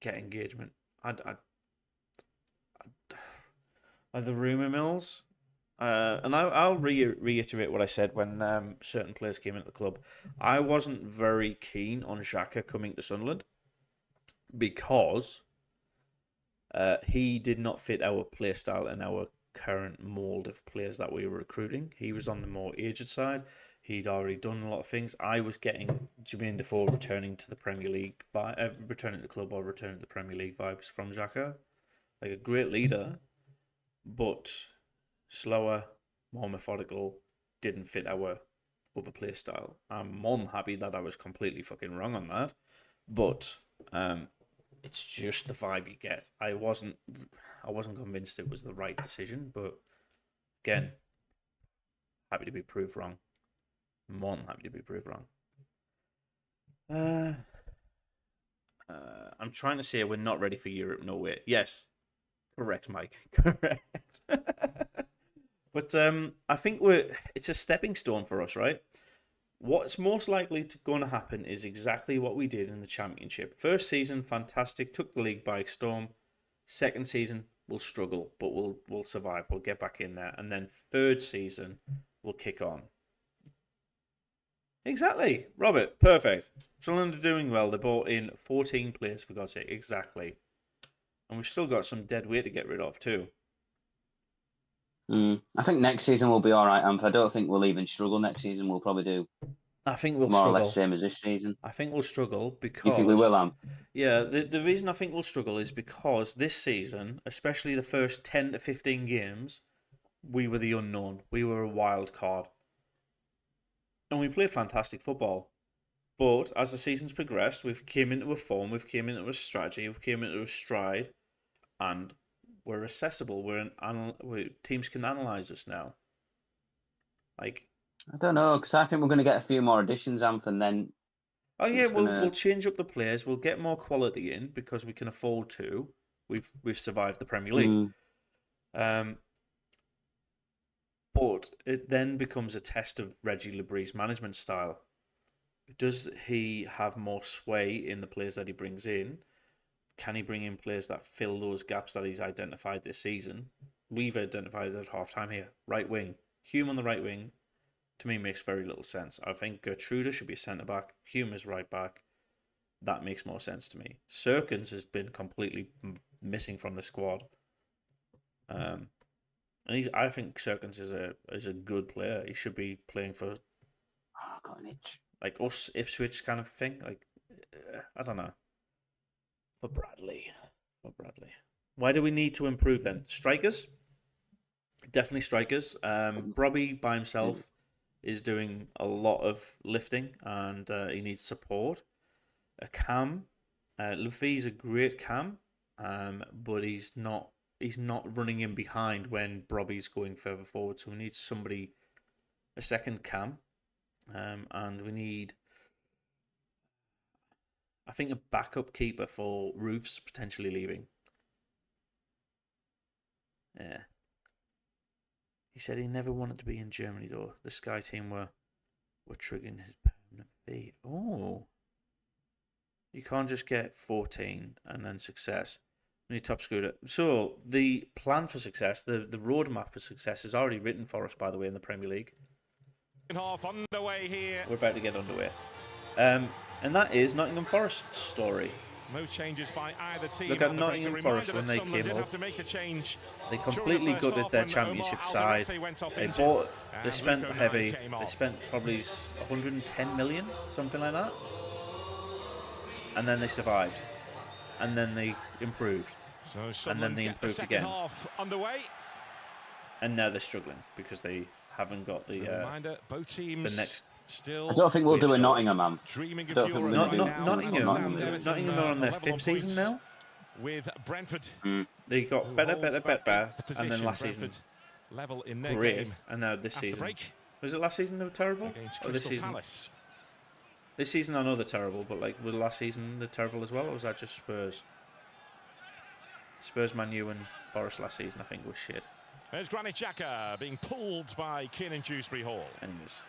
get engagement. Like the rumour mills. And I'll reiterate what I said when certain players came into the club. I wasn't very keen on Xhaka coming to Sunderland because he did not fit our play style and our current mould of players that we were recruiting. He was on the more aged side. He'd already done a lot of things. I was getting Jermaine Defoe returning to the Premier League, returning to the club or returning to the Premier League vibes from Xhaka. Like a great leader, but slower, more methodical, didn't fit our other play style. I'm more than happy that I was completely fucking wrong on that, but it's just the vibe you get. I wasn't convinced it was the right decision, but again, happy to be proved wrong. More than happy to be proved wrong. I'm trying to say we're not ready for Europe. No way. Yes, correct, Mike. Correct. But I think it's a stepping stone for us, right? What's most likely going to happen is exactly what we did in the Championship. First season, fantastic, took the league by storm. Second season, we'll struggle, but we'll survive. We'll get back in there. And then third season, we'll kick on. Exactly. Robert, perfect. Sunderland are doing well. They bought in 14 players, for God's sake. Exactly. And we've still got some dead weight to get rid of, too. I think next season will be all right, Amph. I don't think we'll even struggle next season. We'll probably do I think we'll more struggle. or less same as this season. I think we'll struggle because... You think we will, Amph? Yeah, the reason I think we'll struggle is because this season, especially the first 10 to 15 games, we were the unknown. We were a wild card. And we played fantastic football. But as the season's progressed, we've came into a form, we've came into a strategy, we've came into a stride, and we're accessible. Teams can analyse us now. Like, I don't know, because I think we're going to get a few more additions, Amph, and then... Oh yeah, we'll change up the players. We'll get more quality in because we can afford to. We've survived the Premier League. But it then becomes a test of Reggie Lebrie's management style. Does he have more sway in the players that he brings in? Can he bring in players that fill those gaps that he's identified this season? We've identified at half-time here. Right wing. Hume on the right wing, to me, makes very little sense. I think Gertruda should be centre-back. Hume is right-back. That makes more sense to me. Serkins has been completely missing from the squad. And I think Serkins is a good player. He should be playing for... Oh, got an itch. Like us, Ipswich kind of thing. Like, I don't know. For Bradley. Why do we need to improve then? Strikers? Definitely strikers. Robbie by himself is doing a lot of lifting and he needs support. A cam. Lafay's a great cam, but he's not running in behind when Robbie's going further forward. So we need somebody, a second cam. And we need, I think, a backup keeper for Roofs potentially leaving. Yeah. He said he never wanted to be in Germany, though. The Sky team were triggering his permanent fee. Oh. You can't just get 14 and then success. We need top scooter. So, the plan for success, the roadmap for success is already written for us, by the way, in the Premier League. Half underway here. We're about to get underway. And that is Nottingham Forest's story. No changes by either team. Look at Nottingham Forest when they came up. They completely gutted their championship side. They spent heavy. They spent probably 110 million, something like that. And then they survived. And then they improved. And then they improved again. And now they're struggling because they haven't got the next. Still, I don't think we'll do a Nottingham, man. Nottingham are on their 5th season now. With Brentford, they got better, and then last season level in great, and now this season. Was it last season they were terrible? Or this season? This season I know they're terrible, but like, were last season they're terrible as well, or was that just Spurs? Spurs, Man U and Forest last season I think was shit. There's Granit Xhaka being pulled by Kiernan Dewsbury-Hall. Anyways.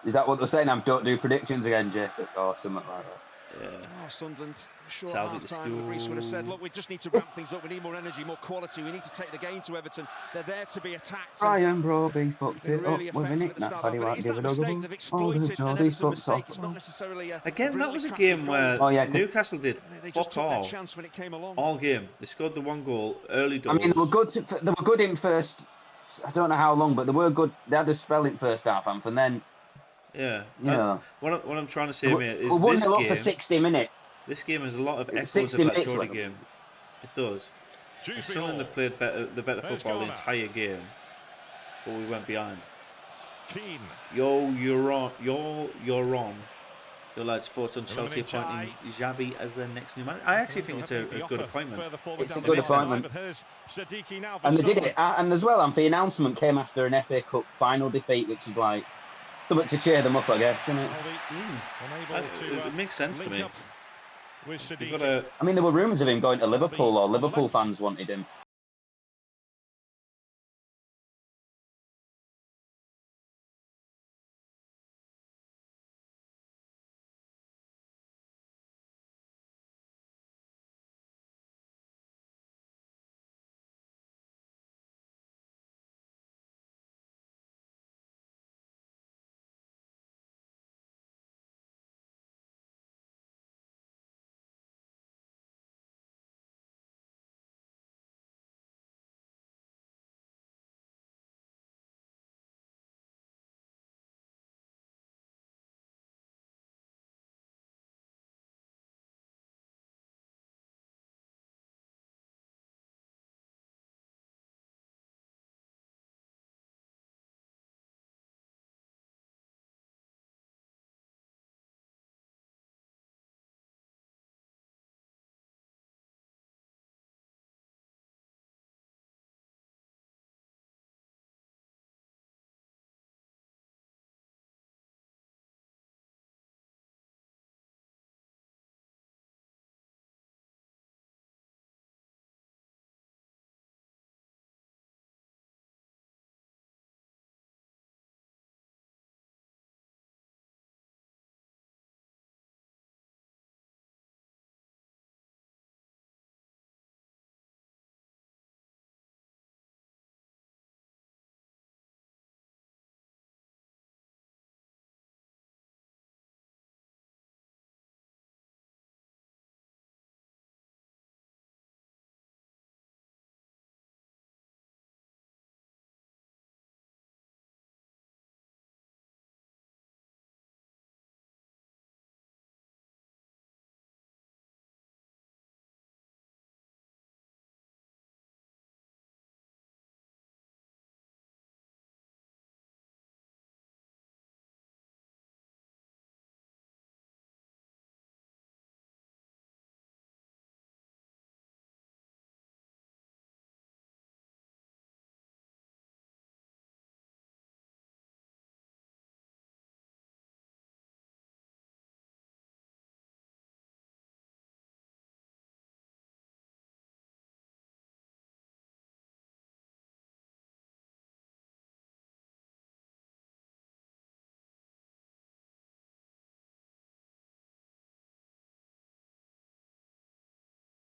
Is that what they're saying? I don't do predictions again, Jacob, or something like that. Yeah. Oh, Sunderland, short Salvi half to time. Reece would have said, school. look, we just need to ramp things up. We need more energy, more quality. We need to take the game to Everton. They're there to be attacked. Brian Broby fucked Been it up really with effective it. at the That start, Paddy but it won't is give that a dog a mistake ball. they've Oh, the exploited an Geordie's Everton fucked mistake. off. It's not necessarily a Again, that brilliantly was a crafted game goal. where Oh, yeah, 'cause- Newcastle did They just fuck took their all. chance when it came along. All game. They scored the one goal early I mean, doors. they were good. They were good in first. I don't know how long, but they were good. They had a spell in first half, and then Yeah. you know What I'm trying to say, they mate, were is 1-0 up for 60 minutes. this game has a lot of It was echoes 60 of that minutes Geordie left. game. It does. And Dewsbury Sunderland Hall. have played the better There's football the Garner. entire game, but we went behind. Keane. You're on. Your lads thoughts on Chelsea Eliminate appointing Xabi as their next new manager. I actually think it's a good appointment. It's a good appointment. And And they did it. And as well, the announcement came after an FA Cup final defeat, which is like something to cheer them up, I guess, isn't it? It makes sense to me. You've got Siddiqui. I mean, there were rumours of him going to Liverpool, or Liverpool fans wanted him.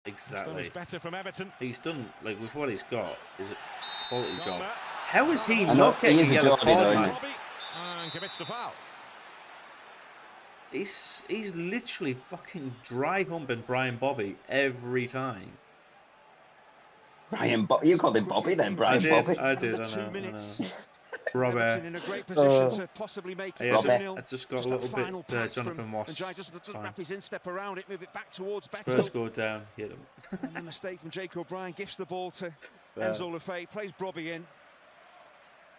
Exactly. Better from Everton. He's done like with what he's got is a quality job. How is he I know, not he getting is a a yellow Geordie, card, though, man? isn't And commits the foul. He's literally fucking dry humping Brian Bobby every time. Brian Bobby, you called him Bobby then, Brian Bobby. I did. Under I 2 know. minutes. Robert. Everton in a great position to possibly make it Yeah, 2-0. I just got a that little final bit pass Jonathan from, Moss. and Jai just doesn't wrap his instep around it, move it back towards Spurs Beto. go down, hit him. And the mistake from Jake O'Brien gives the ball to Enzo Lefebvre, plays Brobby in.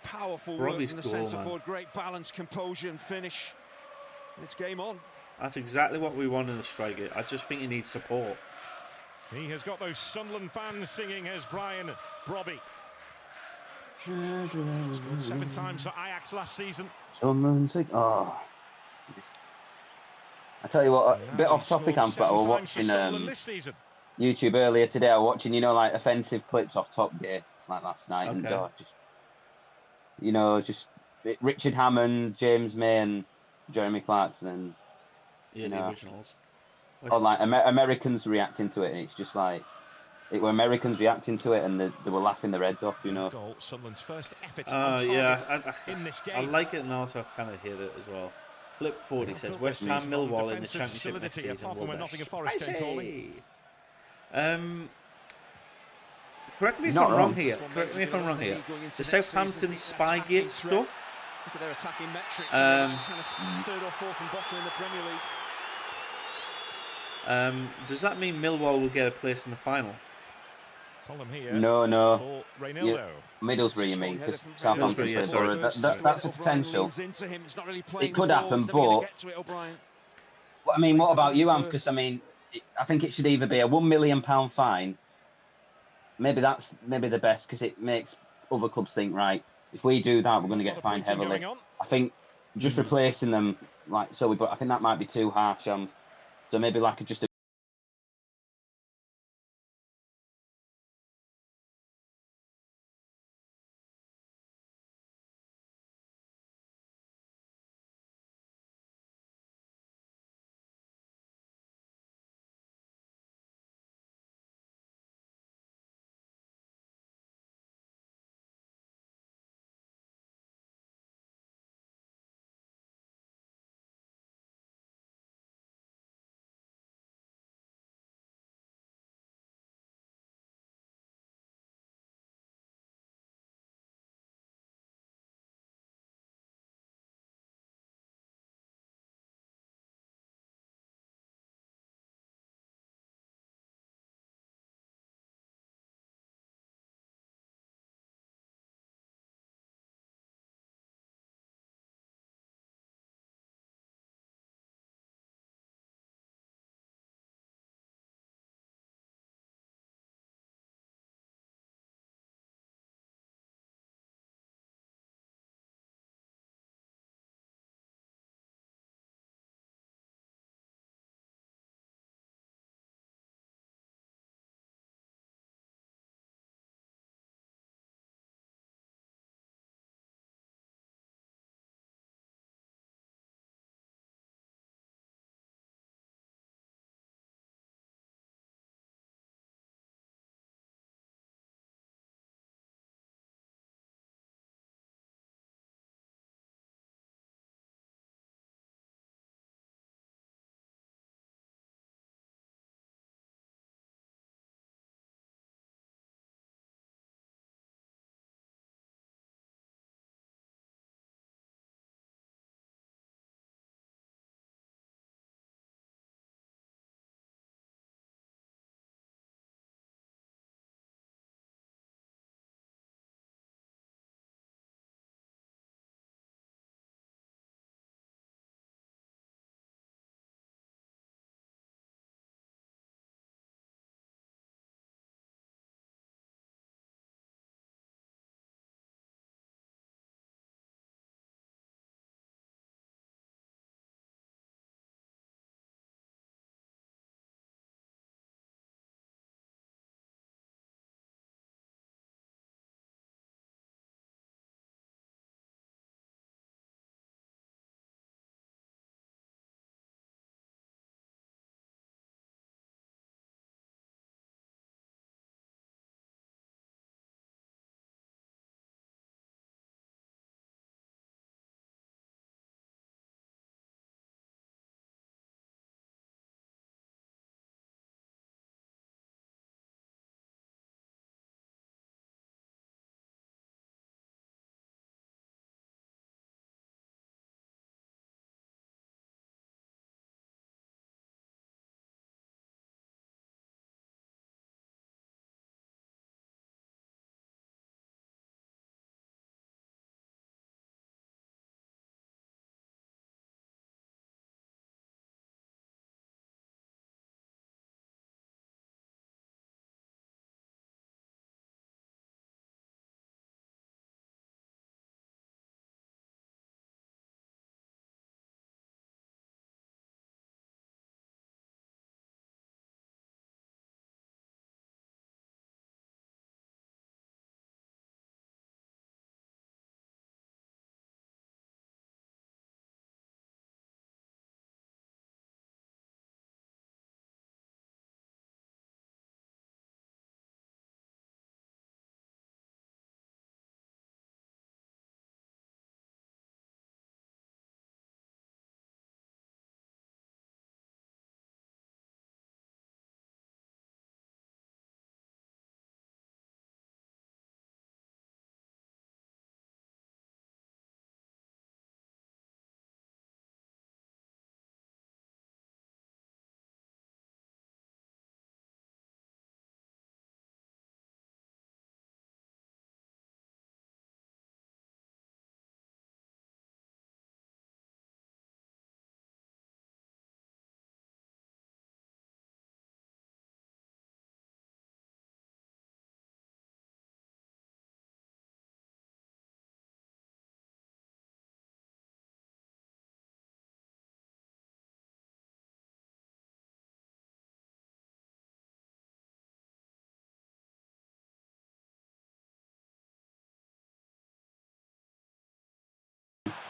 Powerful work Brobby's from the goal, centre man. forward, great balance, composure and finish. And it's game on. That's exactly what we want in a striker. I just think he needs support. He has got those Sunderland fans singing as Brian Brobby. Scored 7 times for Ajax last season. Someone's like, oh. I tell you what, a bit off topic, but I was watching YouTube earlier today. I was watching, like offensive clips off Top Gear, like last night, and just Richard Hammond, James May, and Jeremy Clarkson, and Yeah, the originals. or like Americans reacting to it, and it's just like it were Americans reacting to it, and they were laughing their heads off, Goal, Sunderland's first effort on target yeah, in this I game. like it, and also kind of hate it as well. Flip 40 says West Ham Millwall in the Championship next season will be spicy. Correct me if I'm wrong here. Correct me if I'm wrong here. The Southampton Spygate stuff. Look at their attacking metrics. Kind of third or fourth and bottom in the Premier League. Does that mean Millwall will get a place in the final? Column here. No. Reynaldo. Middlesbrough, you mean? Because Southampton yeah, sorry. That's a potential. It could happen, but I mean, what about you, Am? Because I mean, I think it should either be a £1 million fine. Maybe that's the best because it makes other clubs think, right, if we do that, we're going to get fined heavily. I think just replacing them but I think that might be too harsh. So maybe like just a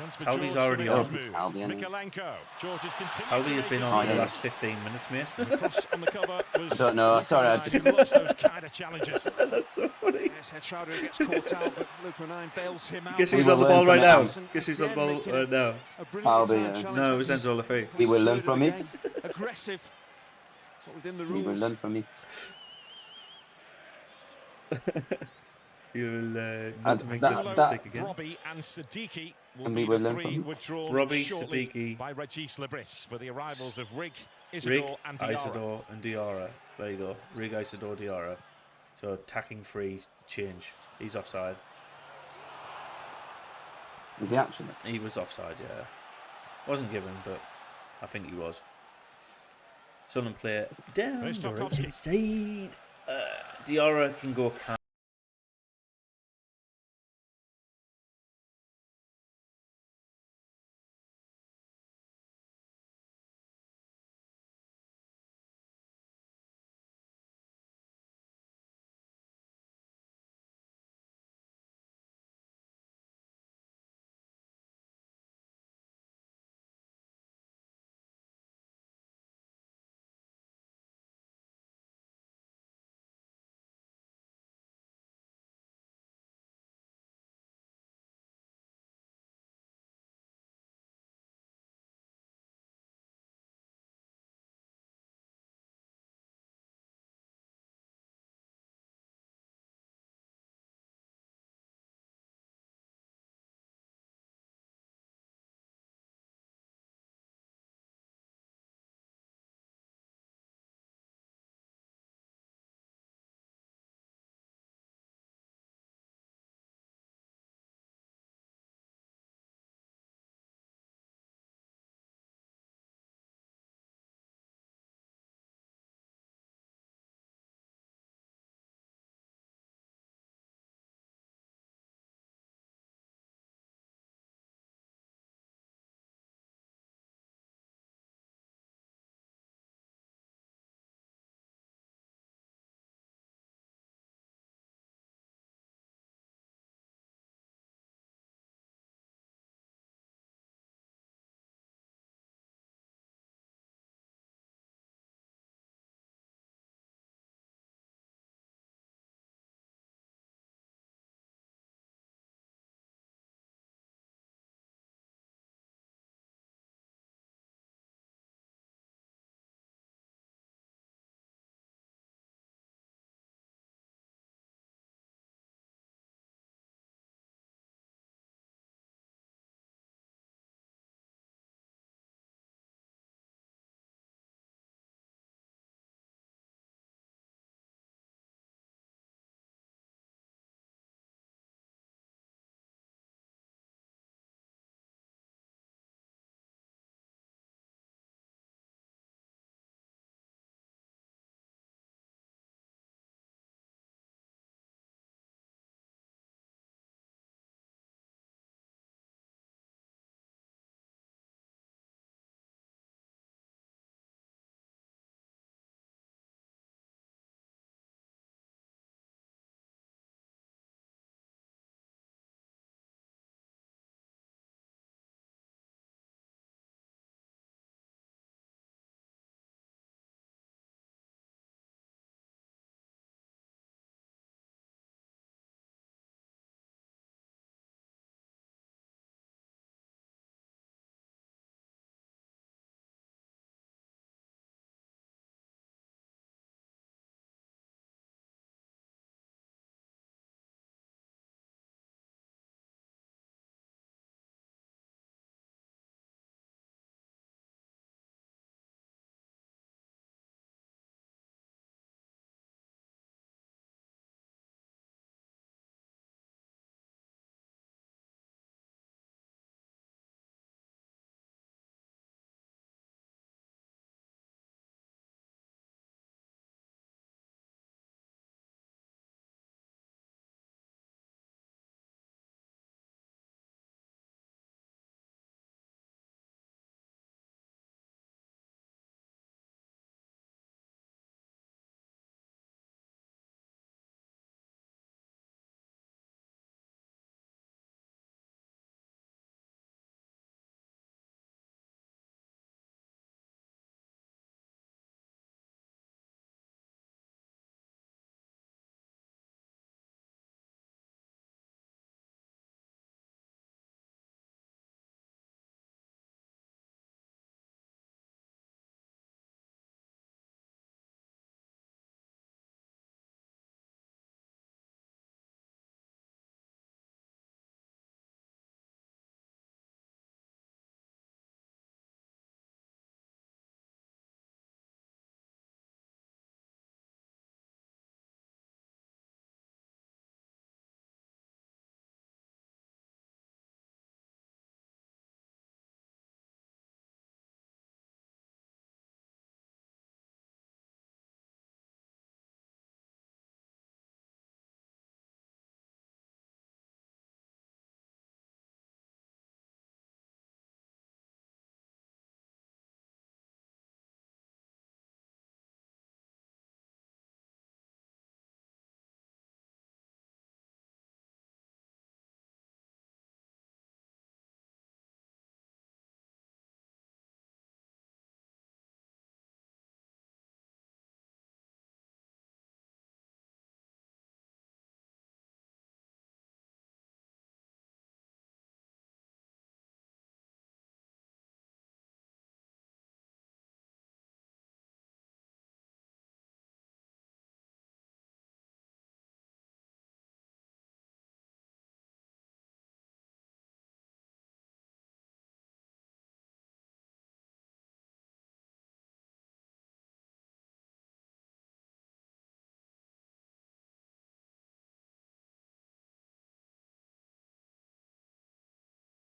Chance for Talby's George already to on. make his move. Talby, isn't he? Mikalenko. George has continued Talby to has make been his on for the yeah. last 15 minutes, mate. And the cross on the cover was I don't know. Luke Sorry, I O'Brien, who loves those kind of challenges. That's so funny. Yes, Hertrauder gets caught out, but Luke O'Nien bails him out. Guess He who's will on the learn ball from right it, now? Ant. Guess who's on the ball Making right now? A brilliant Talby, time yeah. challenge. No, it's That's Enzo Lafay. He will his learn third from of the it. game. Aggressive, but within the He will rules. learn from it. You'll And not to make that- that that- mistake again. Robbie and Siddiqui will And be we will the learn three from it. withdrawn Robbie, shortly Siddiqui, by Regis Lebris for the arrivals of Rig, Rig, Isidore and Diarra. Isidore, and Diarra. There you go. Rig, Isidore, Diarra. So attacking free change. He's offside. Is he actually? He was offside, yeah. Wasn't given, but I think he was. Sunderland player down There's the right Tarkowski. hand side. Diarra can go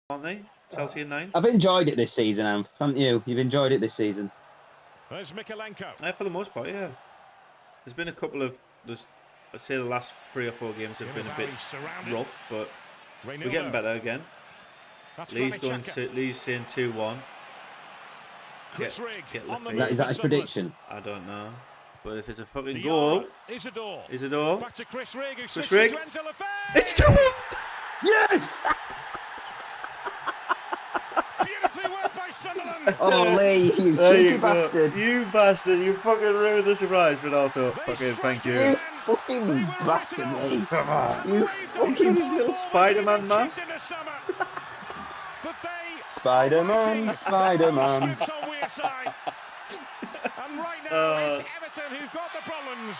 aren't they? Chelsea in 9th. I've enjoyed it this season, Am. Haven't you? You've enjoyed it this season. There's Mikalenko. For the most part, yeah. There's been a couple of, I'd say the last 3 or 4 games have been a bit rough, but we're getting better again. Lee's saying 2-1. Chris Rigg on the Is that his prediction? I don't know. But if it's a fucking goal, Isidore. Back to Chris Rigg, who Chris Rigg. It's 2-1! Yes! Beautifully worked by Sunderland. Oh, Lee, you cheeky bastard. You bastard, you fucking ruined the surprise, but also fucking thank you. You fucking bastard, Lee. Come on. You fucking his little Spider-Man mask. Spider-Man, Spider-Man. And right now it's Everton who've got the problems.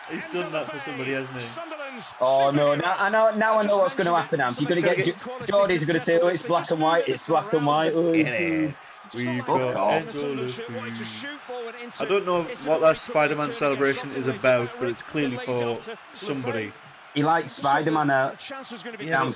He's done that for somebody, hasn't he? Oh no! Now I know what's going to happen. Am you're going to get Geordies are going to say, "Oh, it's black and white. It's black and white." Oh, We've got I don't know what that Spider-Man celebration is about, but it's clearly for somebody. He likes Spider-Man out. Yeah.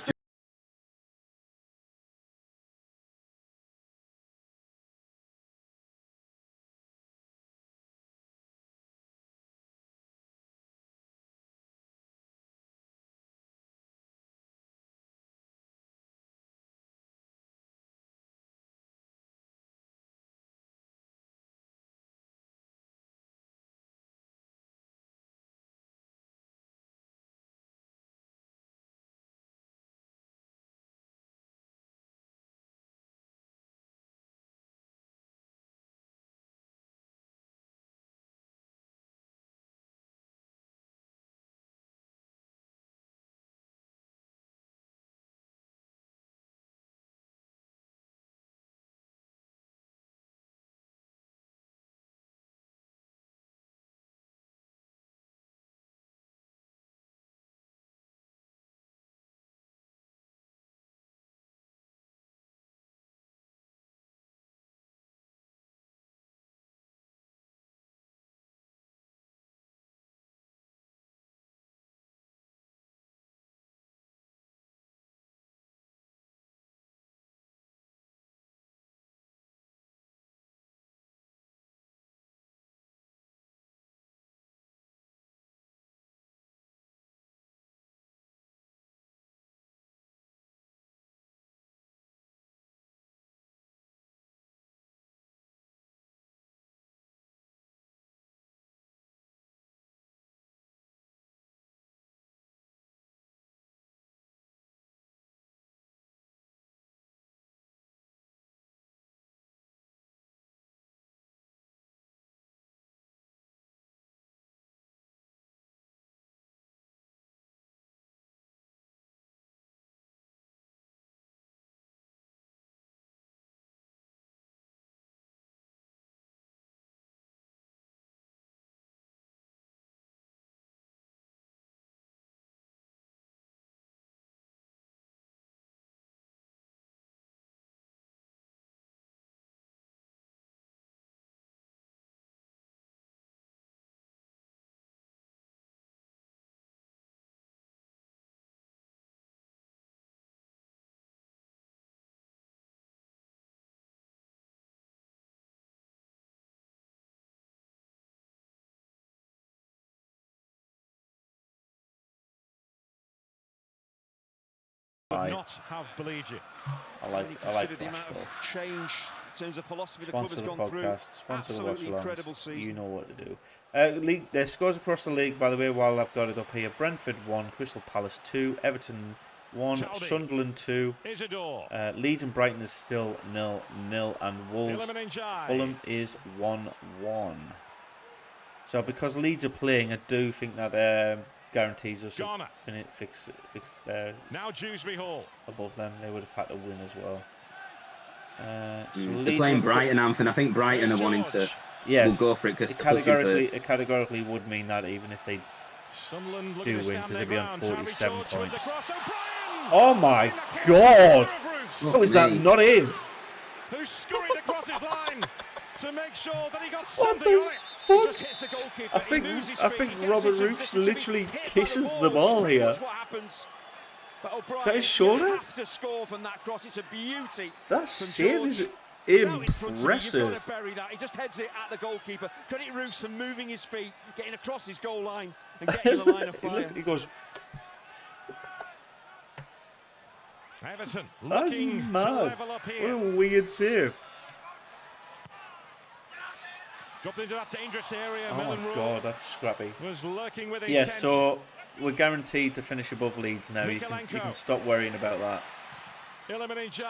Would not have believed you. I like the amount of change in terms of philosophy the club has Sponsor the gone through. podcast, sponsor the watch Absolutely incredible season. You know what to do. League, their scores across the league, by the way, while I've got it up here: Brentford 1, Crystal Palace 2, Everton 1, Sunderland 2. Leeds and Brighton is still 0-0, and Wolves Fulham is 1-1. So because Leeds are playing, I do think that guarantees us fix now Dewsbury Hall above them. They would have had to win as well. So they're playing Brighton, Anthony. I think Brighton are wanting to. Yes, we'll go for it because it categorically would mean that even if they do win, because they'd be on 47 points. Oh my God! How is that not in? Who scurried across his line to make sure that he got What something on the it. fuck? I think Robert Roos literally kisses the ball here. But O'Brien, Is that his you shoulder? have to score from that cross. It's a beauty. That from save George. is It's out in front of you. You've impressive. got to bury that. He just heads it at the goalkeeper. Credit Roos for moving his feet, getting across his goal line and getting the line of fire. He goes, Everton that's looking to mad. level up What here. a weird save. Dropped into that dangerous area. Oh Melon my Rowe god, that's scrappy. was lurking with Yeah, intent. so we're guaranteed to finish above Leeds now. You can Mikalenko. stop worrying about that. Illuminati.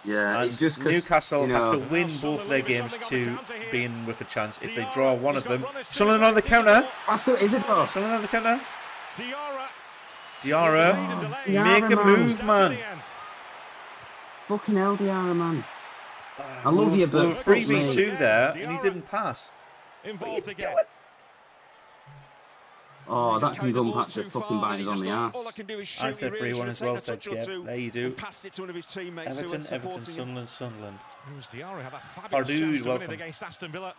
Yeah, And it's just 'cause, Newcastle you have to know, win Well, both their Sunderland games with to something on the counter be here. in with a chance. If they Diarra, draw one he's of got them, runners through Sunderland on the his counter. ball. Aston, is it though? Sunderland on the counter. Diarra. Diarra, Diarra, make a man. move, Down to man. the end. Fucking hell, Diarra, man. I love you, but we were fuck 3v2 me. there, and he Diarra. didn't pass. Involved again. Oh, He that just can carried the go ball back to too fucking far, bite and he us on just the thought, ass. all I can do is shoot. I said He really 3-1 should as have well, taken a said touch or Kev. two There you do. and passed it to one of his teammates who Everton, were supporting him. Sunderland, Sunderland. It was Diarra had a fabulous Dude, chance to win welcome. it against Aston Villa.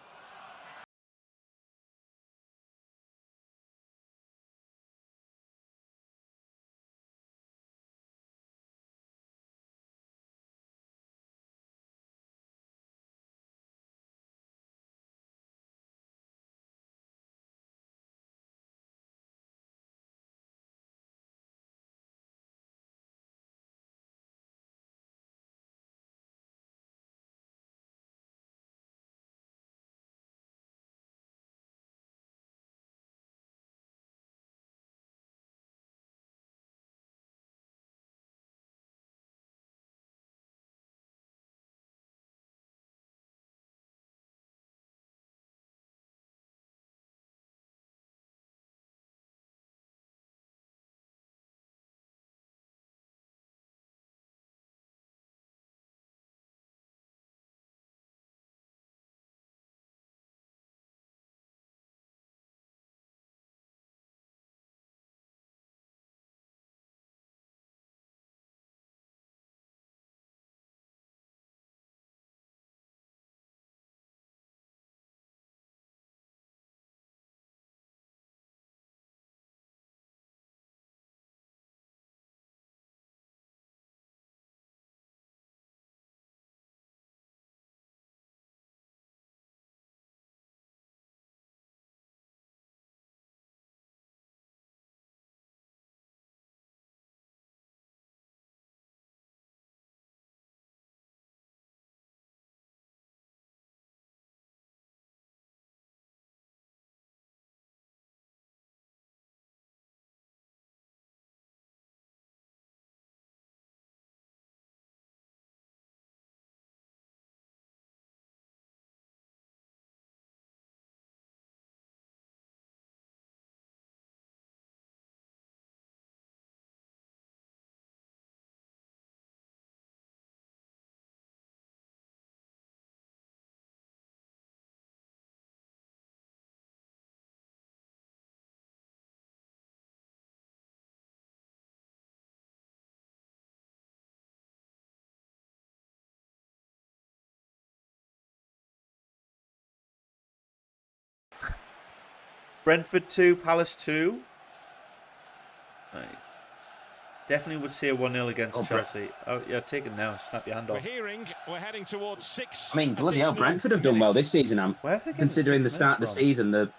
Brentford 2, Palace 2. Right. Definitely would say 1-0 against Chelsea. Oh, yeah, take it now. Snap your hand We're off. we're heading towards 6. I mean, bloody hell, additional Brentford have done well this minutes. season, Where have they getting considering the 6 start of the minutes from? season. The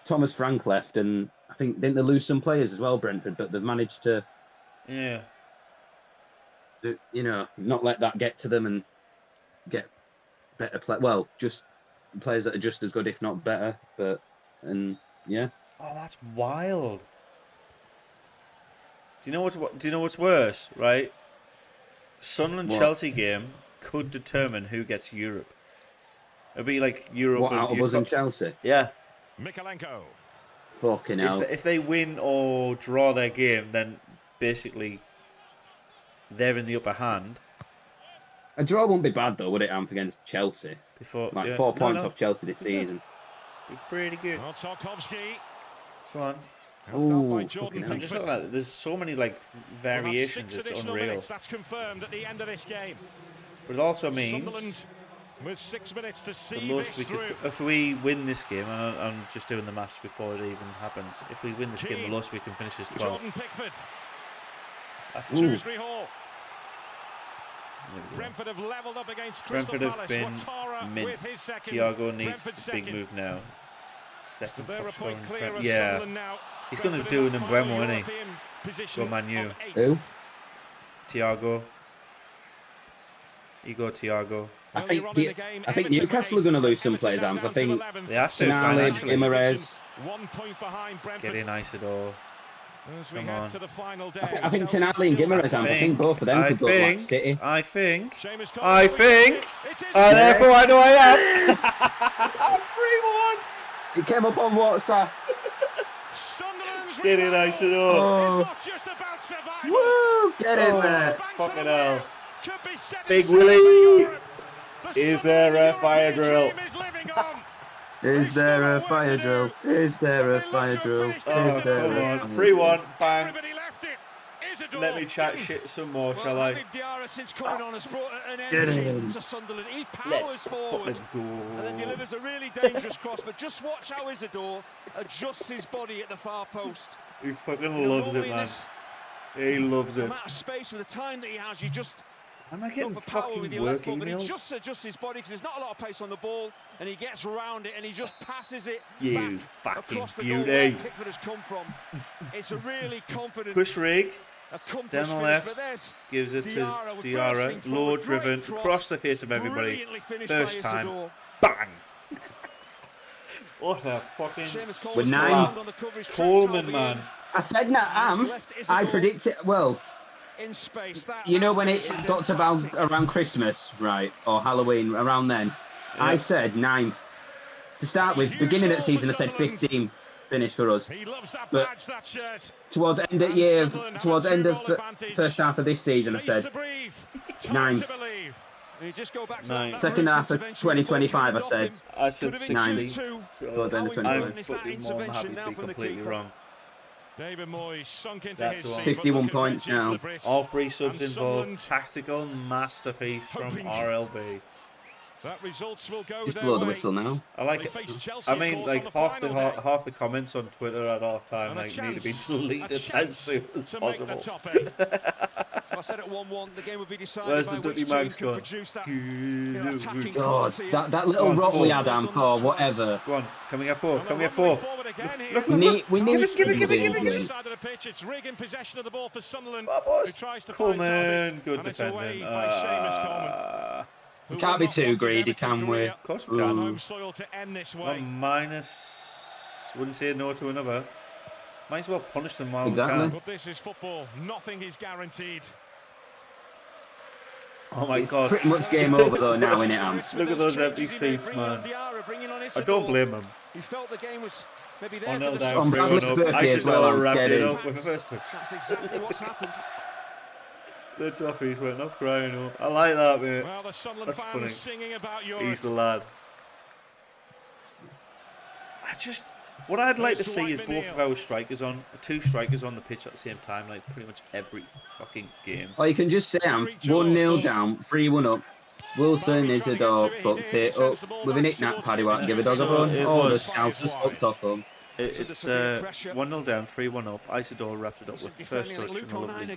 Thomas Frank left, and I think didn't they lose some players as well, Brentford? But they've managed to, Yeah. not let that get to them and get better play. Well, just players that are just as good, if not better. Yeah. Oh, that's wild. Do you know what's worse, right? Sunderland What? Chelsea game could determine who gets Europe. It'd be like Europe. What, out of us and Chelsea? Yeah. Mikalenko. Fucking hell. If they win or draw their game, then basically they're in the upper hand. A draw wouldn't be bad though, would it, Amp, against Chelsea? Before Like 4 points off Chelsea this Pretty good. season. Be pretty good. Well, Tarkovsky. Come on. Helped out by Ooh, Jordan fucking hell. I'm just Pickford. looking at it. There's so many like We'll have variations. 6 It's additional unreal. minutes. That's confirmed at the end of this game. But it also means Sunderland with 6 minutes to the see most this we could, through. if we win this game, and I'm just doing the maths before it even happens. If we win this game, the lowest we can finish is 12. Jordan Pickford. After Shrewsbury Hall. There we go. Brentford have levelled up against Crystal Brentford have Palace. been Ouattara mint. with his second. Thiago needs Brentford a big second. move now. So Second they're top a scorer point in clear Prem. of Yeah, Sunderland now. he's going to Brentford do in an that final Embremo, isn't he? European position Go Man U. of 8th. Who? Thiago. You go, Thiago. I Earlier think on in the game, I think Everton were Newcastle are going to 8th, lose some Everton players. now I down to think 11th. They have to, Tonali, financially. Guimaraes. 1 point behind Brentford. Get in, Isidore. As we Come head on. to the final day. I think Chelsea Tonali and still Guimaraes. I think both of them I could go to like City. think, Seamus Coleman, I oh, he think, gets it. It is therefore I know I am. 3-1. It came up on WhatsApp. Sunderland's Get in, revival Isidore. Oh. is not just about survival. Woo! Get in Oh. there. Fucking hell. Could be setting Big sail for Willie. Europe. The Is there Sunderland a fire European drill? dream is living on. Is there a fire drill? Is there a But they fire look to have drill? finished Oh, Is there come a on. fire 3-1. drill? Bang. Everybody left it. Isidore Let me chat didn't. shit some more, Well, shall I? Habib Diarra, since coming on, has brought an Get energy in. to Sunderland. He Let's powers forward fucking and then go. delivers a really dangerous cross. But just watch how Isidore adjusts his body at the far post. He fucking You know, loves normally it, in man. this He loves it. amount of space with the time that he has, you just Am I go getting for power with fucking your left foot, working but he meals? just adjusts his body because there's not a lot of pace on the ball, and he gets round it and he just passes it You back fucking across the goal where beauty. Pickford has come from. It's a really confident, Push rig. accomplished Down the finish, left. but there's Gives it to Diarra with Diarra. bursting forward, Low great driven. cross, Across the face of everybody. brilliantly finished First by time. Isidore. Bang. What a fucking With Coleman nine. on the coverage. Coleman, man. I said that, I predicted, well, In space. you know when it got to about around Christmas, right, or Halloween, around then, I said 9th. To start with, beginning of the season, I said 15th finish for us. He loves that But badge, that shirt. towards end of year, towards end of first half of this season, I Space said to breathe. Time 9th. to believe. You just go back to Nine. that Second Bruce half of intervention with the ball 2025, I coming said. off him. I said Could have been 90. 2-2. So How then the important 21. is that fucking more than happy intervention to now be from the completely keeper? wrong. David Moyes sunk into That's his the one. seat. 51 but look at points Regis now. Lebris. All three subs And involved. Sunderland, Tactical masterpiece from hoping RLB. that results will go Just their blow the way. whistle now. I like They it. face Chelsea, I of mean, course, like on the final day. half the comments on Twitter at half time And a like need to be chance- deleted a as chance soon as to make the possible. top 8. I said at 1-1, the game would be decided Where's by the which Dutty team Mags could gone? produce that Good. attacking God, quality. that little Go on, rot we four. had Am for whatever. Go on, can we have four? And Can we they're have four? rumbling forward again here. Look, We need Give it, give it, give it, give it, On give the it. side of the pitch, it's Rig in possession of the ball for Sunderland, Come on, who boys. tries to find Coleman, Talbot, good and it's away defending. by Seamus Coleman. We who can't will be not too want his greedy, Everton can we? career Of course we Ooh. on can. home soil to end this One way. minus. Wouldn't say no to another. Might as well punish them while Exactly. we can. But this is football. Nothing is guaranteed. Oh my It's god. pretty much game over though now, innit, Am? Look at those empty seats, man. I don't blame them. He felt the game was maybe there Oh, for no, the down, On 3-1 Bradley's up. birthday as well, Isidore I'm wrapped it getting. up with the first touch. That's exactly what's happened. The Duffy's went up crying up. I like that, mate. Well, the Sunderland That's fans funny. singing about Europe. He's the lad. What I'd like to Here's see Dwight is both of McNeil. our strikers on, two strikers on the pitch at the same time, like pretty much every fucking game. Or you can just say Am 1-0 down, 3-1 up. Wilson, Isidore fucked it up with a knick-knack Paddy Watt, give a dog a So bone. it Oh, the was- Scousers fucked off him. It's 1-0 down, 3-1 up. Isidore wrapped it up with the first touch and a lovely goal. And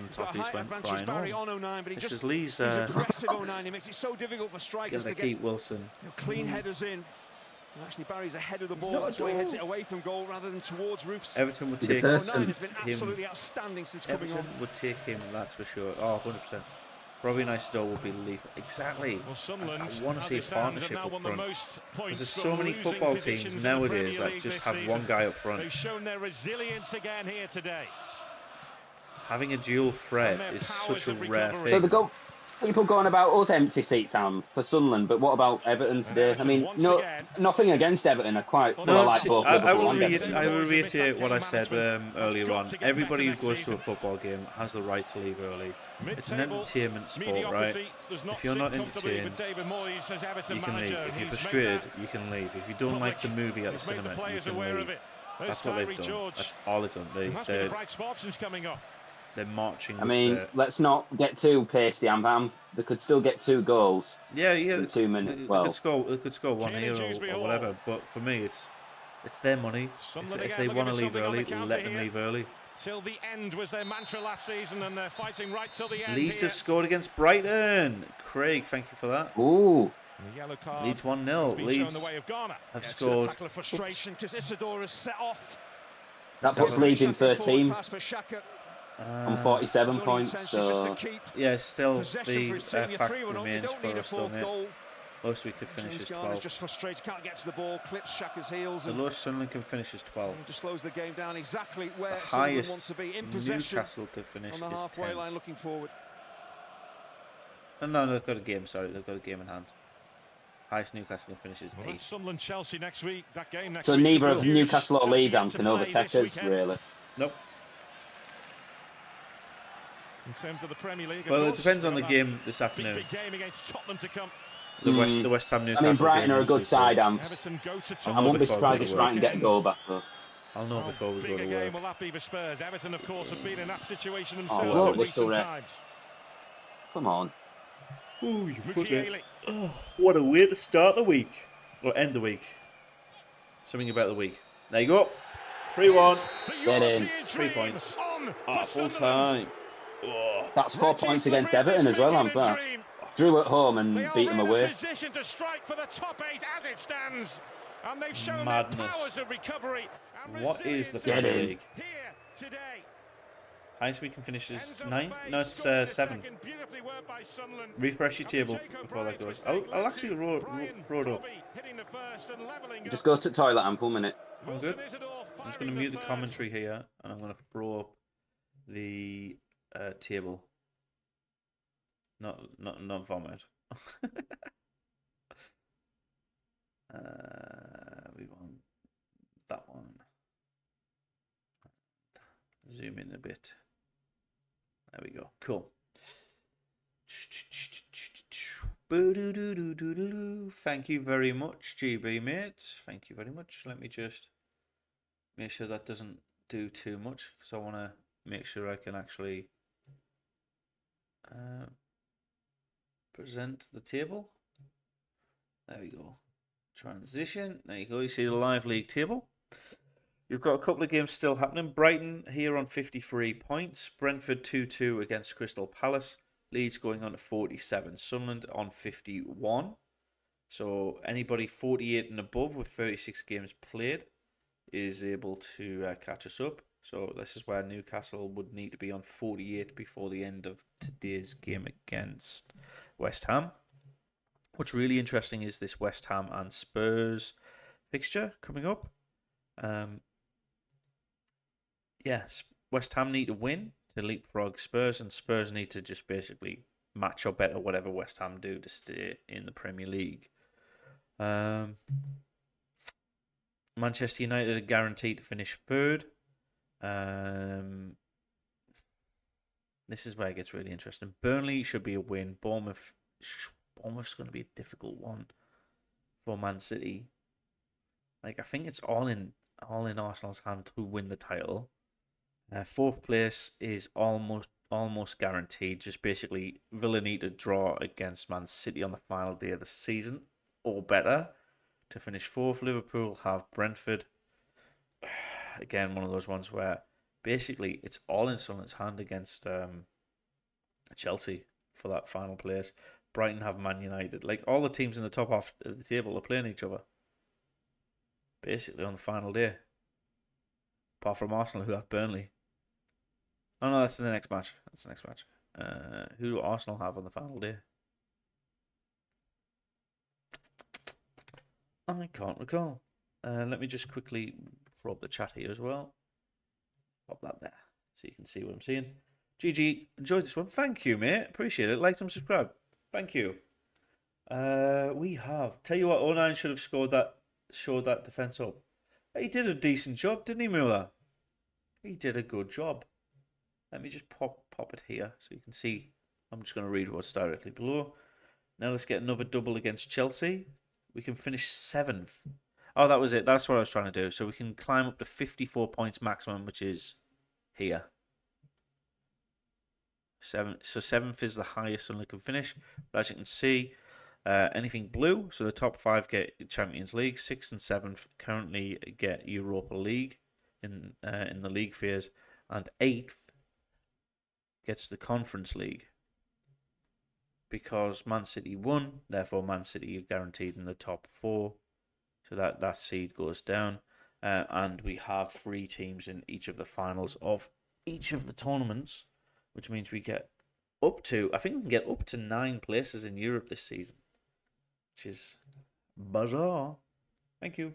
He's got a Toffees height went advantage, crying Barry, on. on 09, but he This just is Lee's he's aggressive 09. He makes it so difficult for strikers gonna to get keep Wilson. clean headers in. And actually, Barry's ahead of the ball. not That's a why he heads goal. it away from goal rather than towards roofs. Everton would He's a take person. 09 has been him. absolutely outstanding since coming Everton on. would take him, that's for sure. Oh, 100%. Robbie and Isidore would be lethal. Exactly. Well, Sunderland, I want to as see a it stands, partnership have now up won the front. most Because points there's from so many losing football positions teams in the nowadays Premier that League just this have season. one guy up front. They've shown their resilience again here today. Having a dual threat And their is powers such a of rare recovery. So thing. people going about us empty seats, Am, for Sunderland, but what about Everton today? I Everton mean, once no, again. nothing against Everton. I quite Well, well, I no, like see, both I Liverpool will and Everton. reiterate what I said earlier on. got to get Everybody who better goes next to a season. football game has the right to leave early. It's an Mid-table entertainment sport, right? mediocrity does not If you're sit not comfortably with entertained, David Moyes as Everton you can leave. manager. If you're He's frustrated, made you can leave. If you don't like the public. movie at the He's made the cinema, you players can aware of leave. it. There's That's what they've Tyree done. George. That's all they've done. There must be the Bright Spartans coming up. They're marching. I with mean, their- let's not get too pasty, Am. They could still get 2 goals yeah, in 2 minutes. They Well, could score one Kane here and Dewsbury or Hall. whatever. But for me, it's their money. Sunderland If again they looking want to for leave something on early, the counter let them here. leave early. Till the end was their mantra last season, and they're fighting right till the end. Leeds here. have scored against Brighton. Craig, thank you for that. Ooh. And the yellow card Leeds 1-0. has been shown Leeds the way of Ghana. have It's a scored. tackle of frustration because Isidore has set off. That puts Leeds in 13 Pass for Shaka. on 47 His only points. intention is just So to keep Yeah, still possession the for his team. You're fact 3-1 up. You remains don't for need a us, though, fourth mate. goal. Most we could finish James is Garner's 12. just frustrated, can't get to the ball, clips Shaka's heels The and lowest Sunderland can finish is 12. just slows the game down exactly where The Sunderland wants highest to be, in possession Newcastle could finish on the is halfway 10. line looking forward. No, they've got a game, sorry. They've got a game in hand. Highest Newcastle can finish is Well, 8. that's Sunderland Chelsea next week. That game next so week. neither of Huge. Newcastle or Chelsea Leeds get to can play overtake this us, weekend. really. Nope. In terms of the Premier League, of Well, it course, depends on the we've got game this that afternoon. Big game against Tottenham to come. The West Ham I Newcastle mean, Brighton game are a is good week side, one. Amps. Everton go to I'll I know Tottenham. won't be before I surprised go if to Brighton work. get a goal back, though. I'll know How before we go big to a game work. will that be for Spurs? Everton, of course, have been in that situation Oh, themselves look, in whistle recent ref. times. Come on. Ooh, you Mukiele. Oh, what a way to start the week. Or end the week. Something about the week. There you go. 3-1. The Get in. European 3 dream points. on At for full Sunderland. time. Oh. That's 4 points Regis against Lebris Everton is as well, making Amps. a That. dream. Drew at home and They beat are them in a away. position to strike for the top 8 as it stands. And they've shown Madness. their powers of recovery and What is the resilience Get Premier in. League? here today. Highest we can finish is Enzo 9th. Lefebvre No, it's scored the 7th. second, beautifully worked by Sunderland. Refresh your And table Jake before that O'Brien's goes. mistake I'll led actually to throw it up. Bryan hitting the first and levelling Just up. go to the toilet, Amp, 1 minute. I'm good. Wilson Isidore I'm just firing going to mute the third. commentary here, and I'm going to throw up the table. Not vomit. We want that one. Zoom in a bit. There we go. Cool. Thank you very much, GB mate. Thank you very much. Let me just make sure that doesn't do too much, because I want to make sure I can actually present the table. There we go. Transition. There you go. You see the live league table. You've got a couple of games still happening. Brighton here on 53 points. Brentford 2-2 against Crystal Palace. Leeds going on to 47. Sunderland on 51. So anybody 48 and above with 36 games played is able to catch us up. So this is where Newcastle would need to be on 48 before the end of today's game against West Ham. What's really interesting is this West Ham and Spurs fixture coming up. Yes, West Ham need to win to leapfrog Spurs, and Spurs need to just basically match or better whatever West Ham do to stay in the Premier League. Manchester United are guaranteed to finish third. This is where it gets really interesting. Burnley should be a win. Bournemouth's going to be a difficult one for Man City. Like, I think it's all in Arsenal's hand to win the title. Fourth place is almost guaranteed. Just basically, Villa need to draw against Man City on the final day of the season, or better, to finish fourth. Liverpool have Brentford. Again, one of those ones where basically it's all in Sunderland's hand against Chelsea for that final place. Brighton have Man United. Like, all the teams in the top half of the table are playing each other basically on the final day, apart from Arsenal, who have Burnley. Oh no, that's in the next match. That's the next match. Who do Arsenal have on the final day? I can't recall. Let me just quickly throw up the chat here as well. Pop that there so you can see what I'm seeing. GG, enjoyed this one. Thank you, mate. Appreciate it. Like and subscribe. Thank you. We have. Tell you what, 09 should have showed that defence up. He did a decent job, didn't he, Muller? He did a good job. Let me just pop it here so you can see. I'm just going to read what's directly below. Now let's get another double against Chelsea. We can finish 7th. Oh, that was it. That's what I was trying to do. So we can climb up to 54 points maximum, which is here. 7. So 7th is the highest Sunderland can finish. But as you can see, anything blue, so the top 5 get Champions League. 6th and 7th currently get Europa League in the league phase. and 8th gets the Conference League. Because Man City won, therefore Man City are guaranteed in the top 4. So that seed goes down. And we have 3 teams in each of the finals of each of the tournaments, which means we get up to, I think we can get up to 9 places in Europe this season, which is bizarre. Thank you.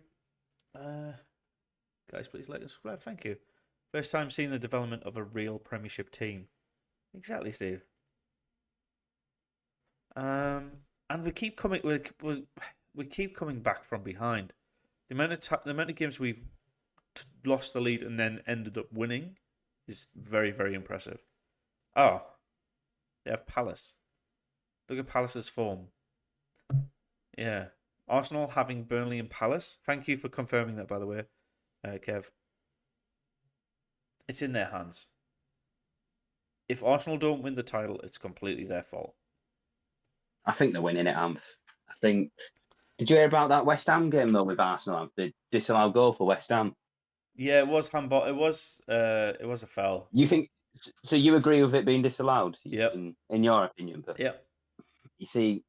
Guys, please like and subscribe. Thank you. First time seeing the development of a real Premiership team. Exactly, Steve. And we keep coming. We keep coming back from behind. The amount of games we've lost the lead and then ended up winning is very, very impressive. Oh, they have Palace. Look at Palace's form. Yeah, Arsenal having Burnley and Palace. Thank you for confirming that, by the way, Kev. It's in their hands. If Arsenal don't win the title, it's completely their fault. I think they're winning it, Amph. I think. Did you hear about that West Ham game though with Arsenal? Amph? The disallowed goal for West Ham. Yeah, it was handball. It was a foul. You think? So you agree with it being disallowed? Yep. In your opinion, but yeah. You see,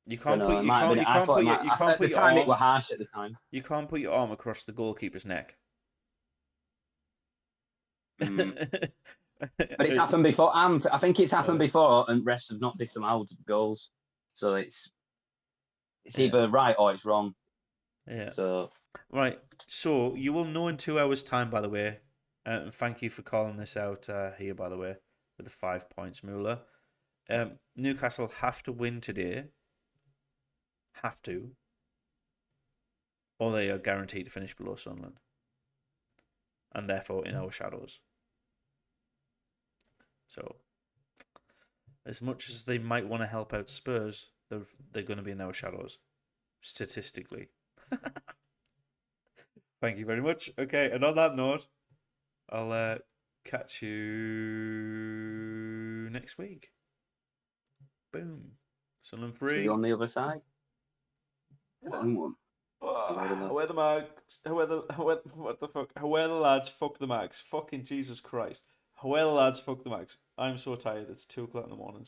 you can't put your arm. It arm. were harsh at the time. You can't put your arm across the goalkeeper's neck. But it's happened before. I think it's happened before, and refs have not disallowed goals. So it's either right or it's wrong. Yeah. So right. So you will know in 2 hours' time, by the way. And thank you for calling this out here, by the way, with the 5 points, Mueller. Newcastle have to win today. Have to. Or they are guaranteed to finish below Sunderland. And therefore in our shadows. So, as much as they might want to help out Spurs, they're going to be in our shadows. Statistically. Thank you very much. Okay, and on that note, I'll catch you next week. Boom. Sunderland 3. See you on the other side. Where the mags? What the fuck? Where the lads? Fuck the mags. Fucking Jesus Christ. Where the lads? Fuck the mags. I'm so tired. It's 2 o'clock in the morning.